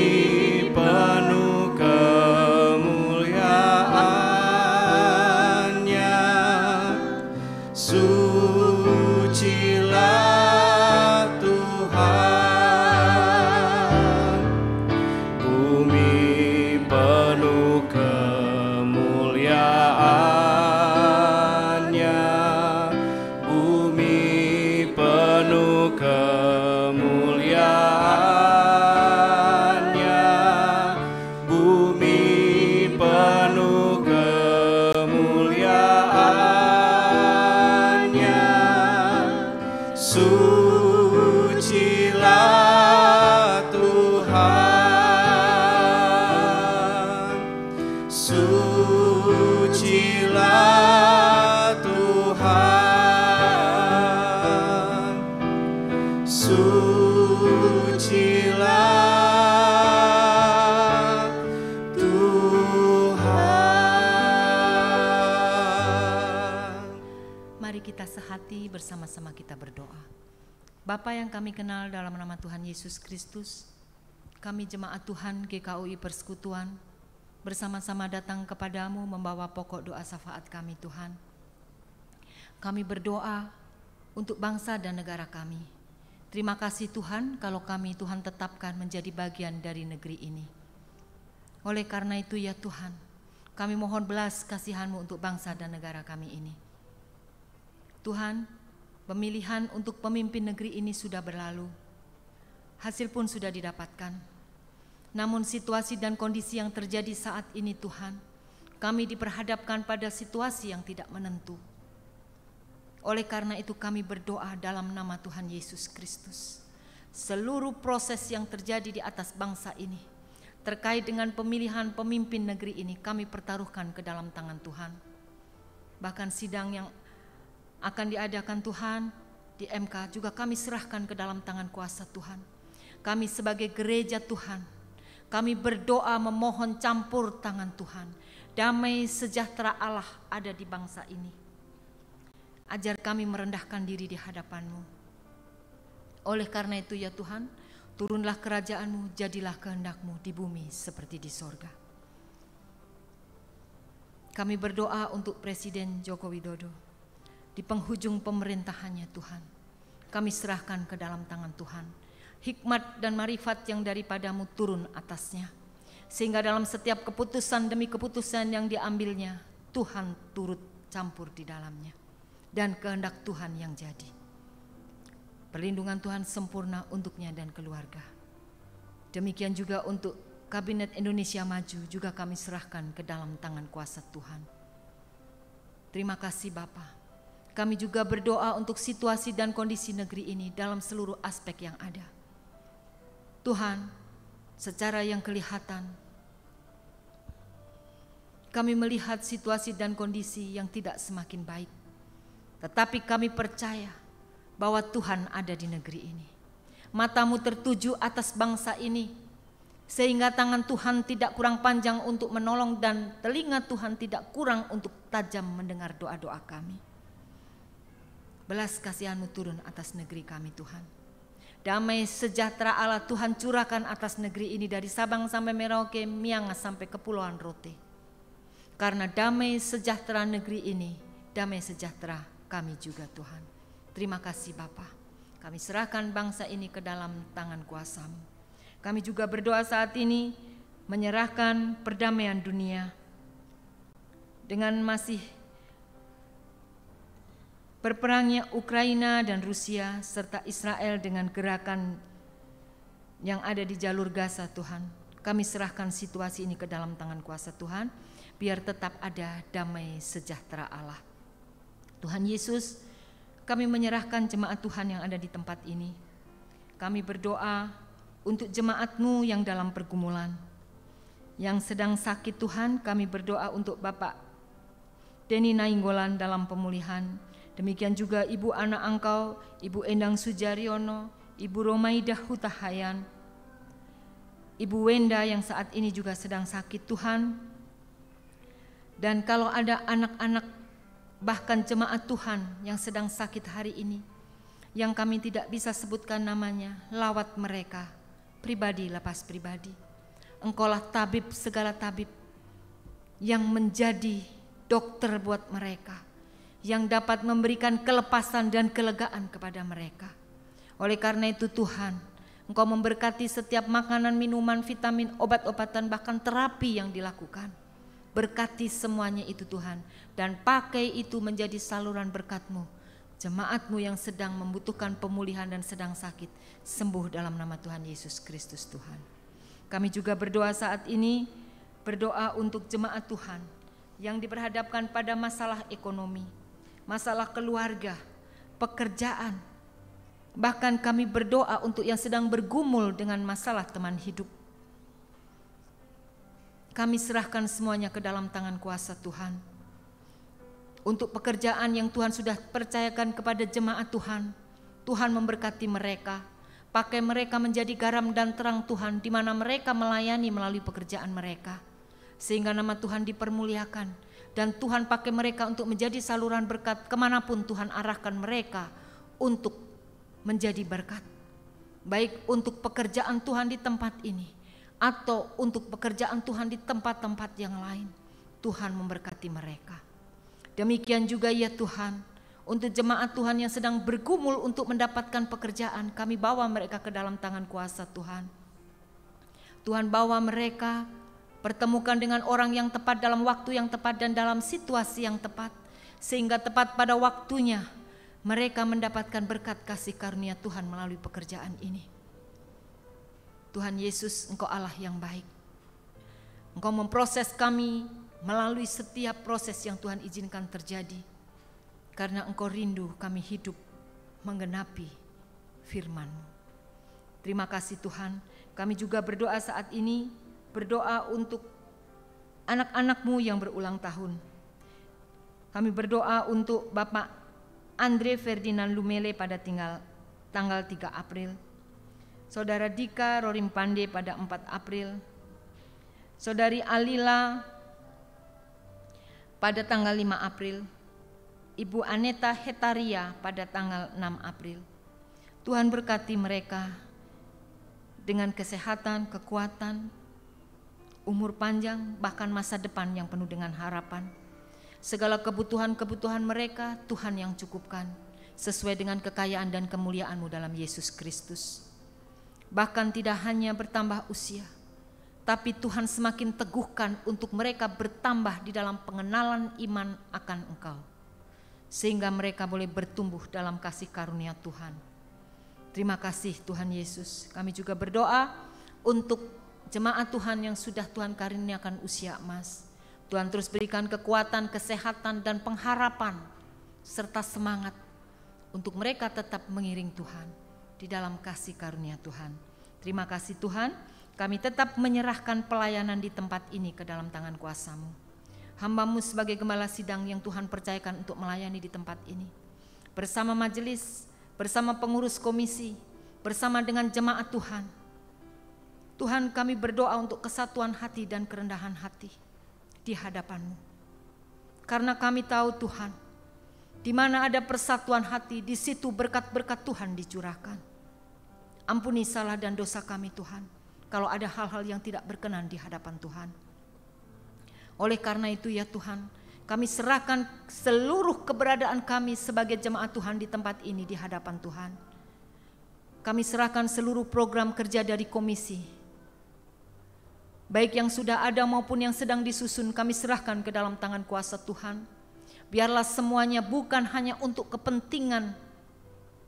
[SPEAKER 5] penuh kemuliaan-Nya. Sucilah Tuhan, bumi penuh kemuliaan-Nya, bumi penuh kemuliaan-Nya, bumi penuh kemuliaan-Nya. Sucilah Tuhan, sucilah Tuhan, sucilah Tuhan.
[SPEAKER 3] Mari kita sehati bersama-sama kita berdoa. Bapa yang kami kenal dalam nama Tuhan Yesus Kristus, kami jemaat Tuhan GKUI Persekutuan bersama-sama datang kepadamu membawa pokok doa syafaat kami Tuhan. Kami berdoa untuk bangsa dan negara kami. Terima kasih Tuhan kalau kami Tuhan tetapkan menjadi bagian dari negeri ini. Oleh karena itu ya Tuhan, kami mohon belas kasihan-Mu untuk bangsa dan negara kami ini. Tuhan, pemilihan untuk pemimpin negeri ini sudah berlalu. Hasil pun sudah didapatkan. Namun situasi dan kondisi yang terjadi saat ini Tuhan, kami diperhadapkan pada situasi yang tidak menentu. Oleh karena itu kami berdoa dalam nama Tuhan Yesus Kristus. Seluruh proses yang terjadi di atas bangsa ini, terkait dengan pemilihan pemimpin negeri ini, kami pertaruhkan ke dalam tangan Tuhan. Bahkan sidang yang akan diadakan Tuhan di MK juga kami serahkan ke dalam tangan kuasa Tuhan. Kami sebagai gereja Tuhan, kami berdoa memohon campur tangan Tuhan. Damai sejahtera Allah ada di bangsa ini. Ajar kami merendahkan diri di hadapan-Mu. Oleh karena itu ya Tuhan, turunlah kerajaan-Mu, jadilah kehendak-Mu di bumi seperti di sorga. Kami berdoa untuk Presiden Joko Widodo. Di penghujung pemerintahannya Tuhan, kami serahkan ke dalam tangan Tuhan. Hikmat dan marifat yang daripada-Mu turun atasnya, sehingga dalam setiap keputusan demi keputusan yang diambilnya, Tuhan turut campur di dalamnya, dan kehendak Tuhan yang jadi. Perlindungan Tuhan sempurna untuknya dan keluarga. Demikian juga untuk Kabinet Indonesia Maju juga kami serahkan ke dalam tangan kuasa Tuhan. Terima kasih Bapa. Kami juga berdoa untuk situasi dan kondisi negeri ini dalam seluruh aspek yang ada. Tuhan, secara yang kelihatan, kami melihat situasi dan kondisi yang tidak semakin baik. Tetapi kami percaya bahwa Tuhan ada di negeri ini. Mata-Mu tertuju atas bangsa ini, sehingga tangan Tuhan tidak kurang panjang untuk menolong dan telinga Tuhan tidak kurang untuk tajam mendengar doa-doa kami. Belas kasihan-Mu turun atas negeri kami Tuhan. Damai sejahtera Allah Tuhan curahkan atas negeri ini dari Sabang sampai Merauke, Miangas sampai Kepulauan Rote. Karena damai sejahtera negeri ini, damai sejahtera kami juga Tuhan. Terima kasih Bapa. Kami serahkan bangsa ini ke dalam tangan kuasa-Mu. Kami juga berdoa saat ini menyerahkan perdamaian dunia dengan masih berperangnya Ukraina dan Rusia serta Israel dengan gerakan yang ada di jalur Gaza Tuhan. Kami serahkan situasi ini ke dalam tangan kuasa Tuhan, biar tetap ada damai sejahtera Allah. Tuhan Yesus, kami menyerahkan jemaat Tuhan yang ada di tempat ini. Kami berdoa untuk jemaat-Mu yang dalam pergumulan, yang sedang sakit Tuhan. Kami berdoa untuk Bapak Denny Nainggolan dalam pemulihan. Demikian juga Ibu anak Angkau, Ibu Endang Sujaryono, Ibu Romaidah Hutahayan, Ibu Wenda yang saat ini juga sedang sakit Tuhan. Dan kalau ada anak-anak bahkan jemaat Tuhan yang sedang sakit hari ini, yang kami tidak bisa sebutkan namanya, lawat mereka, pribadi lepas pribadi. Engkaulah tabib segala tabib yang menjadi dokter buat mereka, yang dapat memberikan kelepasan dan kelegaan kepada mereka. Oleh karena itu Tuhan, Engkau memberkati setiap makanan, minuman, vitamin, obat-obatan, bahkan terapi yang dilakukan. Berkati semuanya itu Tuhan, dan pakai itu menjadi saluran berkat-Mu. Jemaat-Mu yang sedang membutuhkan pemulihan dan sedang sakit, sembuh dalam nama Tuhan Yesus Kristus Tuhan. Kami juga berdoa saat ini, berdoa untuk jemaat Tuhan yang diperhadapkan pada masalah ekonomi, masalah keluarga, pekerjaan. Bahkan kami berdoa untuk yang sedang bergumul dengan masalah teman hidup. Kami serahkan semuanya ke dalam tangan kuasa Tuhan. Untuk pekerjaan yang Tuhan sudah percayakan kepada jemaat Tuhan, Tuhan memberkati mereka. Pakai mereka menjadi garam dan terang Tuhan, di mana mereka melayani melalui pekerjaan mereka. Sehingga nama Tuhan dipermuliakan. Dan Tuhan pakai mereka untuk menjadi saluran berkat kemanapun Tuhan arahkan mereka untuk menjadi berkat. Baik untuk pekerjaan Tuhan di tempat ini, atau untuk pekerjaan Tuhan di tempat-tempat yang lain, Tuhan memberkati mereka. Demikian juga ya Tuhan, untuk jemaat Tuhan yang sedang bergumul untuk mendapatkan pekerjaan, kami bawa mereka ke dalam tangan kuasa Tuhan. Tuhan bawa mereka, pertemukan dengan orang yang tepat dalam waktu yang tepat dan dalam situasi yang tepat, sehingga tepat pada waktunya mereka mendapatkan berkat kasih karunia Tuhan melalui pekerjaan ini. Tuhan Yesus, Engkau Allah yang baik. Engkau memproses kami melalui setiap proses yang Tuhan izinkan terjadi. Karena Engkau rindu kami hidup menggenapi firman-Mu. Terima kasih Tuhan. Kami juga berdoa saat ini, berdoa untuk anak-anak-Mu yang berulang tahun. Kami berdoa untuk Bapak Andre Ferdinand Lumele pada tanggal 3 April. Saudara Dika Rorim Pande pada 4 April, Saudari Alila pada tanggal 5 April, Ibu Aneta Hetaria pada tanggal 6 April. Tuhan berkati mereka dengan kesehatan, kekuatan, umur panjang, bahkan masa depan yang penuh dengan harapan. Segala kebutuhan-kebutuhan mereka Tuhan yang cukupkan, sesuai dengan kekayaan dan kemuliaan-Mu dalam Yesus Kristus. Bahkan tidak hanya bertambah usia, tapi Tuhan semakin teguhkan untuk mereka bertambah di dalam pengenalan iman akan Engkau, sehingga mereka boleh bertumbuh dalam kasih karunia Tuhan. Terima kasih Tuhan Yesus. Kami juga berdoa untuk jemaat Tuhan yang sudah Tuhan karuniakan usia emas. Tuhan terus berikan kekuatan, kesehatan, dan pengharapan, serta semangat untuk mereka tetap mengiring Tuhan di dalam kasih karunia Tuhan. Terima kasih Tuhan, kami tetap menyerahkan pelayanan di tempat ini ke dalam tangan kuasa-Mu. Hamba-Mu sebagai gembala sidang yang Tuhan percayakan untuk melayani di tempat ini. Bersama majelis, bersama pengurus komisi, bersama dengan jemaat Tuhan. Tuhan, kami berdoa untuk kesatuan hati dan kerendahan hati di hadapan-Mu. Karena kami tahu Tuhan, di mana ada persatuan hati, di situ berkat-berkat Tuhan dicurahkan.
[SPEAKER 7] ampuni salah dan dosa kami Tuhan, kalau ada hal-hal yang tidak berkenan di hadapan Tuhan. Oleh karena itu ya Tuhan, kami serahkan seluruh keberadaan kami sebagai jemaat Tuhan di tempat ini di hadapan Tuhan. Kami serahkan seluruh program kerja dari komisi, baik yang sudah ada maupun yang sedang disusun, kami serahkan ke dalam tangan kuasa Tuhan. Biarlah semuanya bukan hanya untuk kepentingan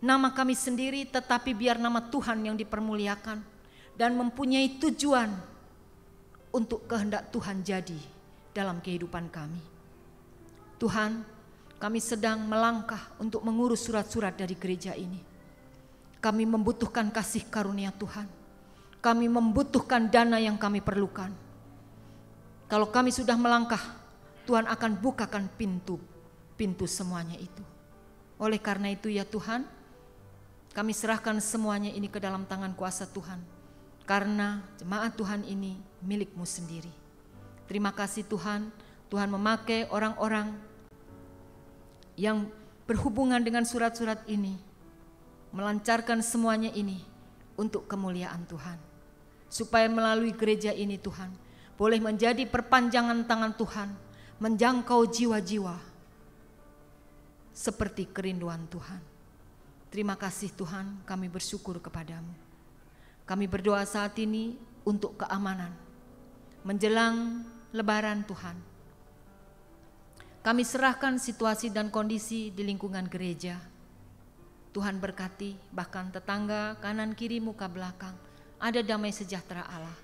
[SPEAKER 7] nama kami sendiri, tetapi biar nama Tuhan yang dipermuliakan dan mempunyai tujuan untuk kehendak Tuhan jadi dalam kehidupan kami. Tuhan, kami sedang melangkah untuk mengurus surat-surat dari gereja ini. Kami membutuhkan kasih karunia Tuhan. Kami membutuhkan dana yang kami perlukan. Kalau kami sudah melangkah, Tuhan akan bukakan pintu semuanya itu. Oleh karena itu ya Tuhan, kami serahkan semuanya ini ke dalam tangan kuasa Tuhan. Karena jemaat Tuhan ini milik-Mu sendiri. Terima kasih Tuhan, Tuhan memakai orang-orang yang berhubungan dengan surat-surat ini, melancarkan semuanya ini untuk kemuliaan Tuhan. Supaya melalui gereja ini Tuhan, boleh menjadi perpanjangan tangan Tuhan, menjangkau jiwa-jiwa seperti kerinduan Tuhan. Terima kasih Tuhan, kami bersyukur kepadamu. Kami berdoa saat ini untuk keamanan menjelang Lebaran Tuhan. Kami serahkan situasi dan kondisi di lingkungan gereja. Tuhan berkati, bahkan tetangga kanan kiri muka belakang ada damai sejahtera Allah.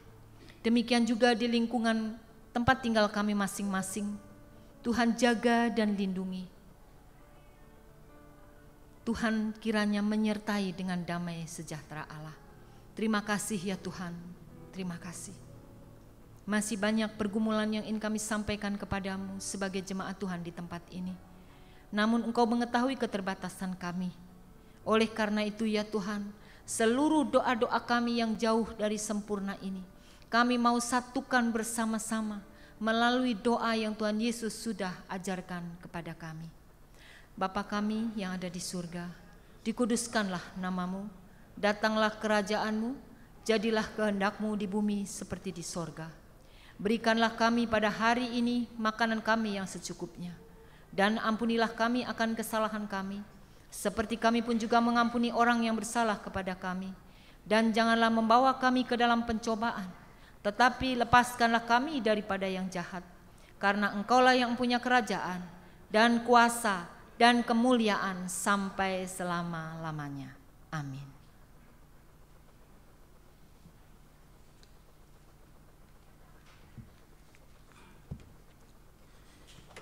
[SPEAKER 7] Demikian juga di lingkungan tempat tinggal kami masing-masing. Tuhan jaga dan lindungi. Tuhan kiranya menyertai dengan damai sejahtera Allah. Terima kasih ya Tuhan, terima kasih. Masih banyak pergumulan yang ingin kami sampaikan kepadamu sebagai jemaat Tuhan di tempat ini. Namun Engkau mengetahui keterbatasan kami. Oleh karena itu ya Tuhan, seluruh doa-doa kami yang jauh dari sempurna ini, kami mau satukan bersama-sama melalui doa yang Tuhan Yesus sudah ajarkan kepada kami. Bapa kami yang ada di surga, dikuduskanlah nama-Mu, datanglah kerajaan-Mu, jadilah kehendak-Mu di bumi seperti di sorga. Berikanlah kami pada hari ini makanan kami yang secukupnya, dan ampunilah kami akan kesalahan kami, seperti kami pun juga mengampuni orang yang bersalah kepada kami. Dan janganlah membawa kami ke dalam pencobaan, tetapi lepaskanlah kami daripada yang jahat. Karena Engkaulah yang punya kerajaan dan kuasa dan kemuliaan sampai selama-lamanya. Amin.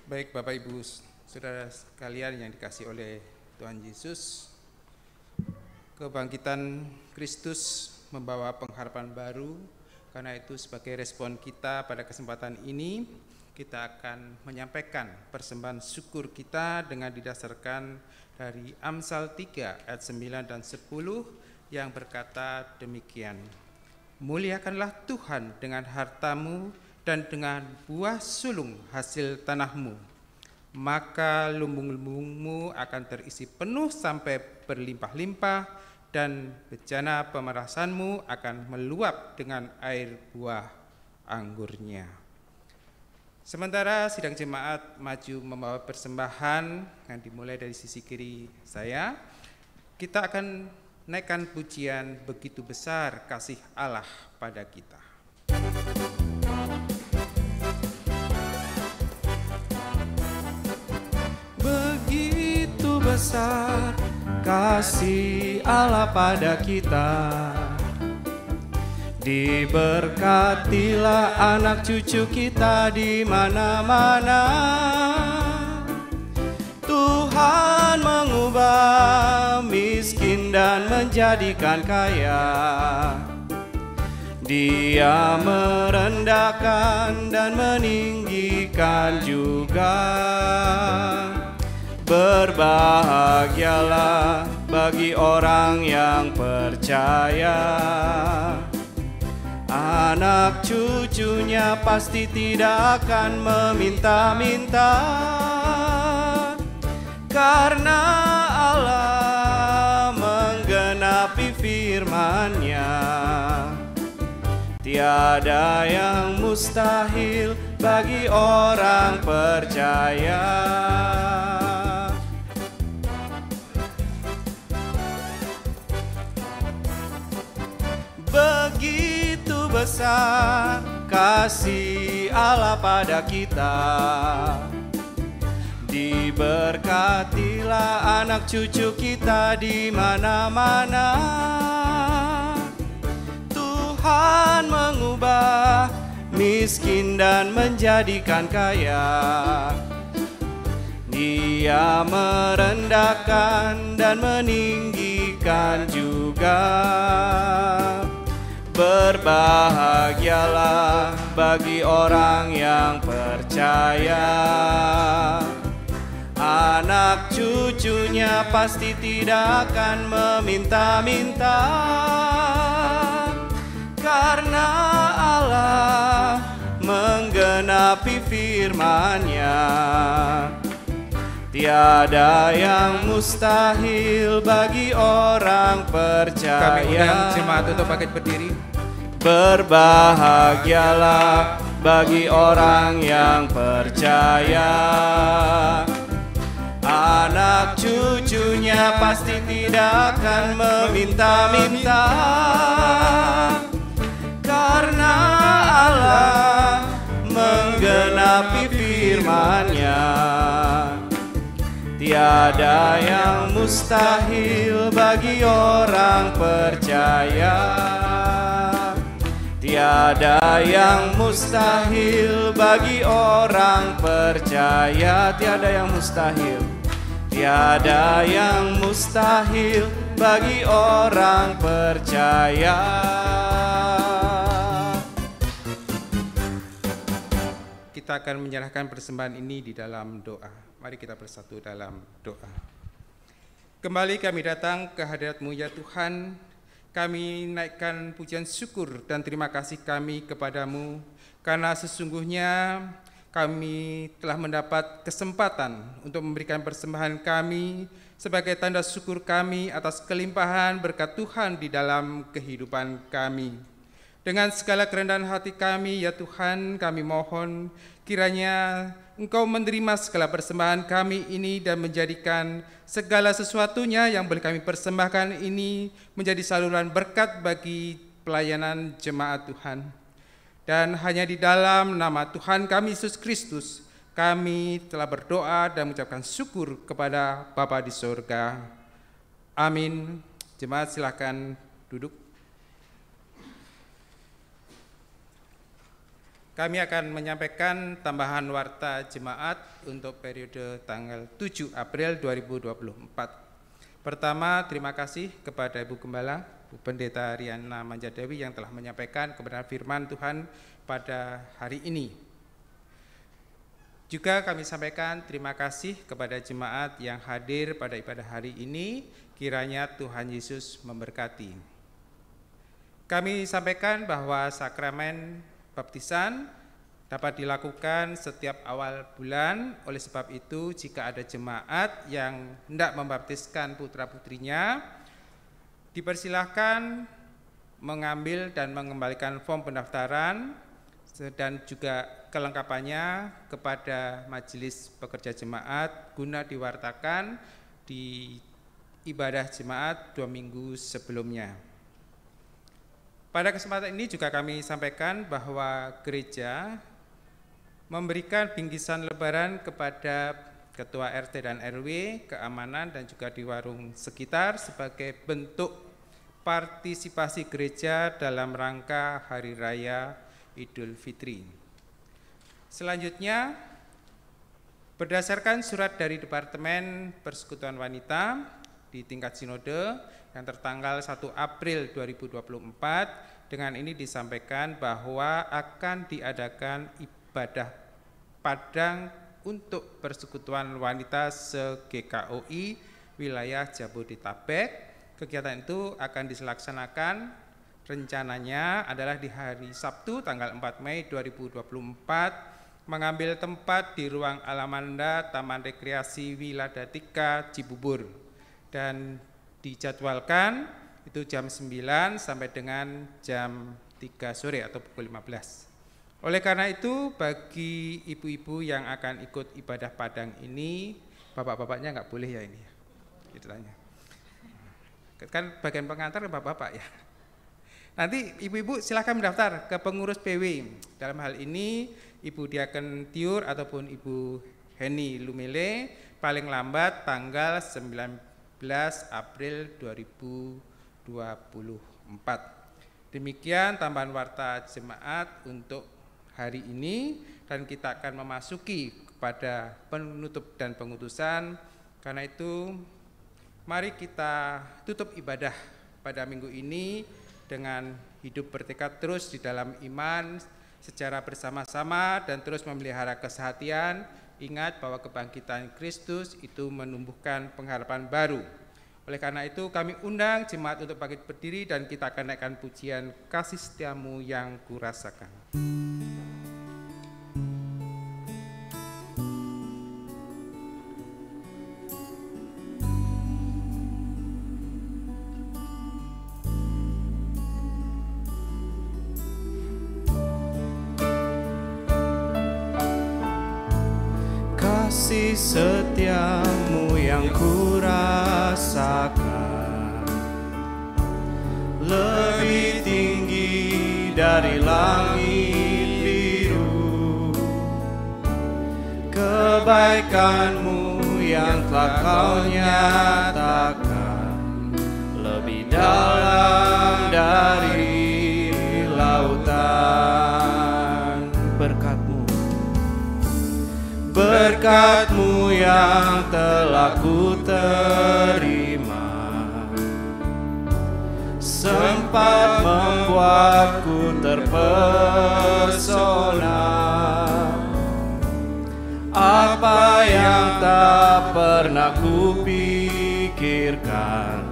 [SPEAKER 1] Baik Bapak Ibu Saudara sekalian yang dikasihi oleh Tuhan Yesus, kebangkitan Kristus membawa pengharapan baru. Karena itu sebagai respon kita pada kesempatan ini, kita akan menyampaikan persembahan syukur kita dengan didasarkan dari Amsal 3 ayat 9 dan 10 yang berkata demikian. Muliakanlah Tuhan dengan hartamu dan dengan buah sulung hasil tanahmu, maka lumbung-lumbungmu akan terisi penuh sampai berlimpah-limpah, dan bejana pemerasanmu akan meluap dengan air buah anggurnya. Sementara sidang jemaat maju membawa persembahan yang dimulai dari sisi kiri saya, kita akan naikkan pujian begitu besar kasih Allah pada kita.
[SPEAKER 5] Begitu besar kasih Allah pada kita, diberkatilah anak cucu kita di mana-mana. Tuhan mengubah miskin dan menjadikan kaya. Dia merendahkan dan meninggikan juga. Berbahagialah bagi orang yang percaya, anak cucunya pasti tidak akan meminta-minta, karena Allah menggenapi firman-Nya. Tiada yang mustahil bagi orang percaya. Begitu besar kasih Allah pada kita, diberkatilah anak cucu kita di mana-mana. Tuhan mengubah miskin dan menjadikan kaya. Dia merendahkan dan meninggikan juga. Berbahagialah bagi orang yang percaya. Anak cucunya pasti tidak akan meminta-minta, karena Allah menggenapi firman-Nya. Tiada yang mustahil bagi orang percaya.
[SPEAKER 1] Kami undang jemaat untuk bangkit berdiri.
[SPEAKER 5] Berbahagialah bagi orang yang percaya. Anak cucunya pasti tidak akan meminta-minta, karena Allah menggenapi firman-Nya. Tiada yang mustahil bagi orang percaya. Tiada yang mustahil bagi orang percaya. Tiada yang mustahil. Tiada yang mustahil bagi orang percaya.
[SPEAKER 1] Kita akan menyerahkan persembahan ini di dalam doa. Mari kita bersatu dalam doa. Kembali kami datang ke hadirat-Mu ya Tuhan. Kami naikkan pujian syukur dan terima kasih kami kepadamu, karena sesungguhnya kami telah mendapat kesempatan untuk memberikan persembahan kami sebagai tanda syukur kami atas kelimpahan berkat Tuhan di dalam kehidupan kami. Dengan segala kerendahan hati kami ya Tuhan, kami mohon kiranya Engkau menerima segala persembahan kami ini dan menjadikan segala sesuatunya yang boleh kami persembahkan ini menjadi saluran berkat bagi pelayanan jemaat Tuhan. Dan hanya di dalam nama Tuhan kami Yesus Kristus, kami telah berdoa dan mengucapkan syukur kepada Bapa di surga. Amin. Jemaat silakan duduk. Kami akan menyampaikan tambahan warta jemaat untuk periode tanggal 7 April 2024. Pertama, terima kasih kepada Ibu Gembala, Bu Pendeta Riana Manjadewi yang telah menyampaikan kebenaran firman Tuhan pada hari ini. Juga kami sampaikan terima kasih kepada jemaat yang hadir pada ibadah hari ini, kiranya Tuhan Yesus memberkati. Kami sampaikan bahwa sakramen baptisan dapat dilakukan setiap awal bulan. Oleh sebab itu, jika ada jemaat yang hendak membaptiskan putra-putrinya, dipersilahkan mengambil dan mengembalikan form pendaftaran dan juga kelengkapannya kepada majelis pekerja jemaat guna diwartakan di ibadah jemaat 2 minggu sebelumnya. Pada kesempatan ini juga kami sampaikan bahwa gereja memberikan bingkisan lebaran kepada ketua RT dan RW, keamanan dan juga di warung sekitar sebagai bentuk partisipasi gereja dalam rangka Hari Raya Idul Fitri. Selanjutnya, berdasarkan surat dari Departemen Persekutuan Wanita di tingkat sinode yang tertanggal 1 April 2024, dengan ini disampaikan bahwa akan diadakan ibadah padang untuk Persekutuan Wanita se-GKOI wilayah Jabodetabek. Kegiatan itu akan dilaksanakan rencananya adalah di hari Sabtu tanggal 4 Mei 2024, mengambil tempat di ruang Alamanda Taman Rekreasi Wiladatika Cibubur, dan dijadwalkan itu jam 9 sampai dengan jam 3 3 sore atau pukul 15. Oleh karena itu, bagi ibu-ibu yang akan ikut ibadah Padang ini, bapak-bapaknya nggak boleh ya ini, ceritanya. Kan bagian pengantar bapak-bapak ya. Nanti ibu-ibu silahkan mendaftar ke pengurus PW. Dalam hal ini, Ibu Diaken Tiur ataupun Ibu Heni Lumele, paling lambat tanggal 19 April 2024. Demikian tambahan warta jemaat untuk hari ini, dan kita akan memasuki kepada penutup dan pengutusan. Karena itu mari kita tutup ibadah pada minggu ini dengan hidup bertekad terus di dalam iman secara bersama-sama dan terus memelihara kesehatian. Ingat bahwa kebangkitan Kristus itu menumbuhkan pengharapan baru. Oleh karena itu kami undang jemaat untuk bangkit berdiri dan kita akan naikkan pujian Kasih Setiamu yang Kurasakan.
[SPEAKER 5] Kasih setiamu yang kurasakan lebih tinggi dari langit biru. Kebaikanmu yang telah kau nyatakan lebih dalam dari lautan. Berkat-Mu yang telah ku terima sempat membuatku terpesona. Apa yang tak pernah ku pikirkan,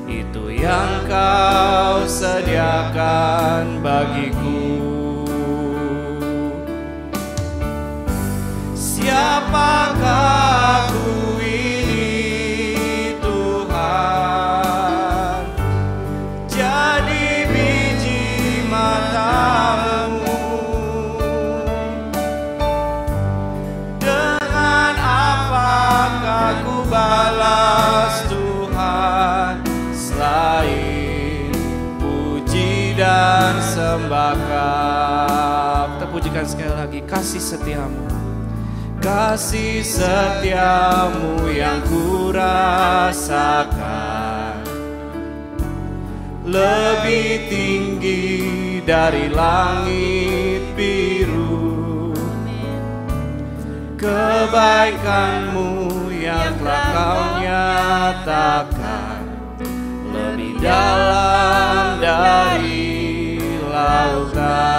[SPEAKER 5] itu yang kau sediakan bagiku. Siapakah aku ini Tuhan, jadi biji mata-Mu. Dengan apakah ku balas Tuhan, selain puji dan sembah Kau. Kita pujikan sekali lagi, kasih setiamu. Kasih setiamu yang kurasakan lebih tinggi dari langit biru. Kebaikanmu yang telah kau nyatakan lebih dalam dari lautan.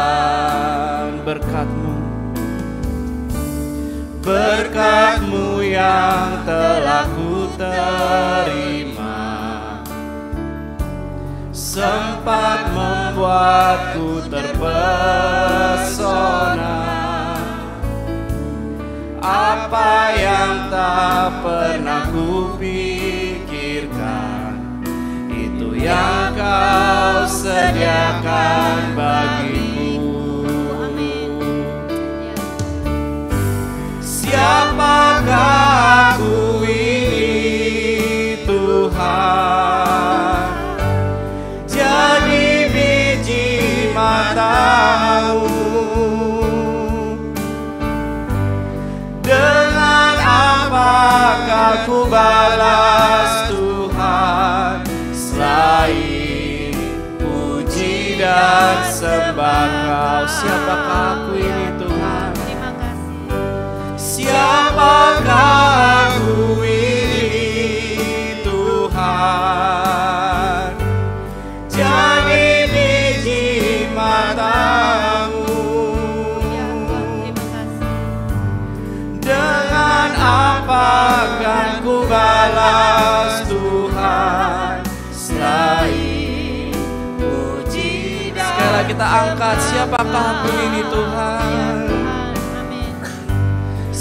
[SPEAKER 5] Berkat-Mu yang telah ku terima sempat membuatku terpesona. Apa yang tak pernah ku pikirkan, itu yang Kau sediakan bagiku. Siapakah aku ini Tuhan, jadi biji mata-Mu. Dengan apakah ku balas Tuhan, selain puji dan sembah Kau. Siapakah aku ini Tuhan? Siapakah aku ini Tuhan, jadi biji mata-Mu. Dengan apakah ku balas Tuhan, selain puji dan. Sekali lagi kita angkat, siapakah aku ini Tuhan.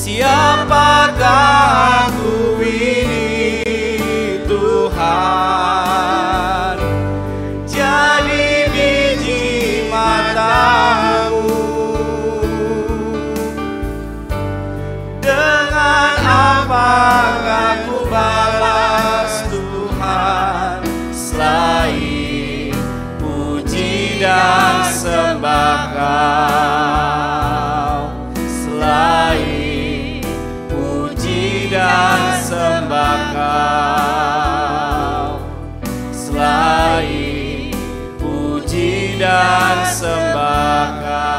[SPEAKER 5] Siapakah aku ini Tuhan, jadi biji mata dan sembah Kau.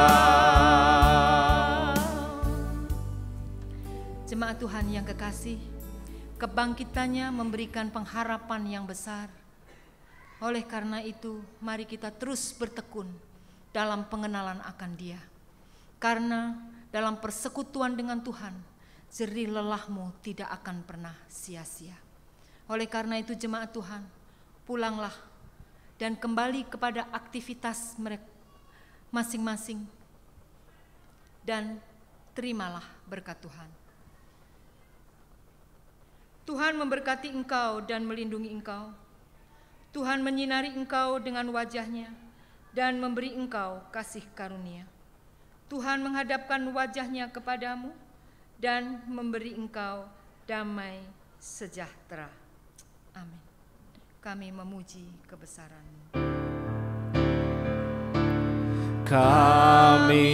[SPEAKER 3] Jemaat Tuhan yang kekasih, kebangkitannya memberikan pengharapan yang besar. Oleh karena itu, mari kita terus bertekun dalam pengenalan akan Dia. Karena dalam persekutuan dengan Tuhan, jerih lelahmu tidak akan pernah sia-sia. Oleh karena itu jemaat Tuhan, pulanglah dan kembali kepada aktivitas mereka masing-masing dan terimalah berkat Tuhan. Tuhan memberkati engkau dan melindungi engkau. Tuhan menyinari engkau dengan wajah-Nya dan memberi engkau kasih karunia. Tuhan menghadapkan wajah-Nya kepadamu dan memberi engkau damai sejahtera. Amin. Kami memuji kebesaran-Mu.
[SPEAKER 5] Kami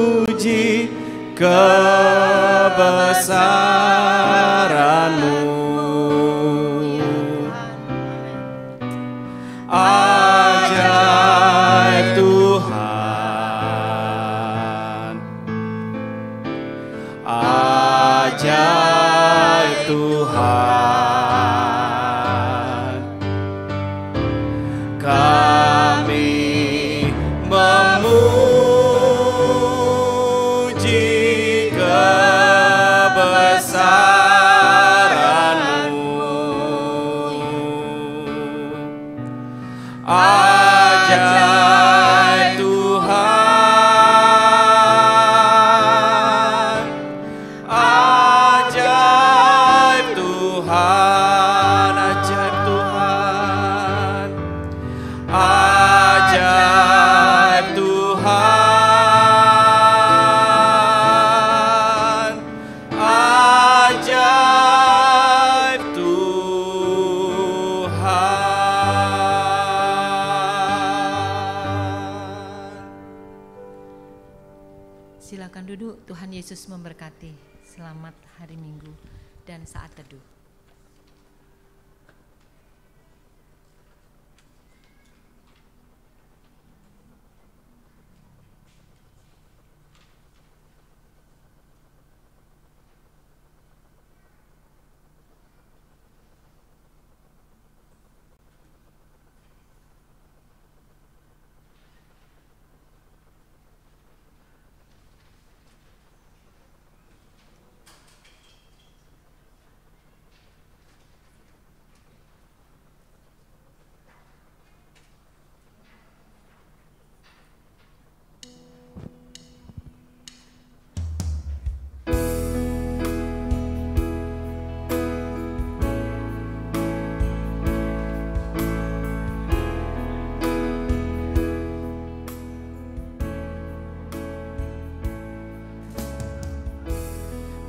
[SPEAKER 5] memuji kebesaran-Mu, ajaib Tuhan, ajaib Tuhan. Kami memuji kebesaran-Mu, ajaib Tuhan, ajaib Tuhan, ajaib Tuhan, ajaib Tuhan, ajaib Tuhan.
[SPEAKER 3] Silakan duduk, Tuhan Yesus memberkati. Selamat hari Minggu dan saat teduh.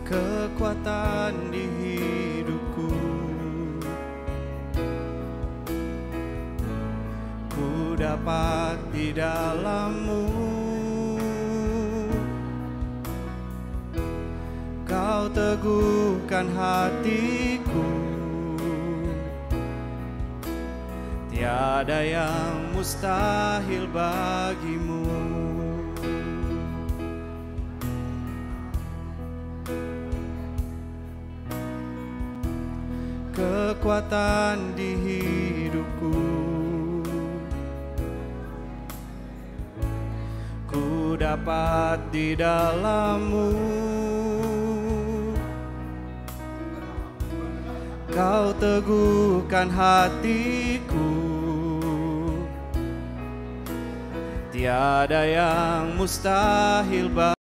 [SPEAKER 5] Kekuatan di hidupku, ku dapat di dalam-Mu. Kau teguhkan hatiku, tiada yang mustahil bagi-Mu. Kekuatan di hidupku, ku dapat di dalam-Mu. Kau teguhkan hatiku, tiada yang mustahil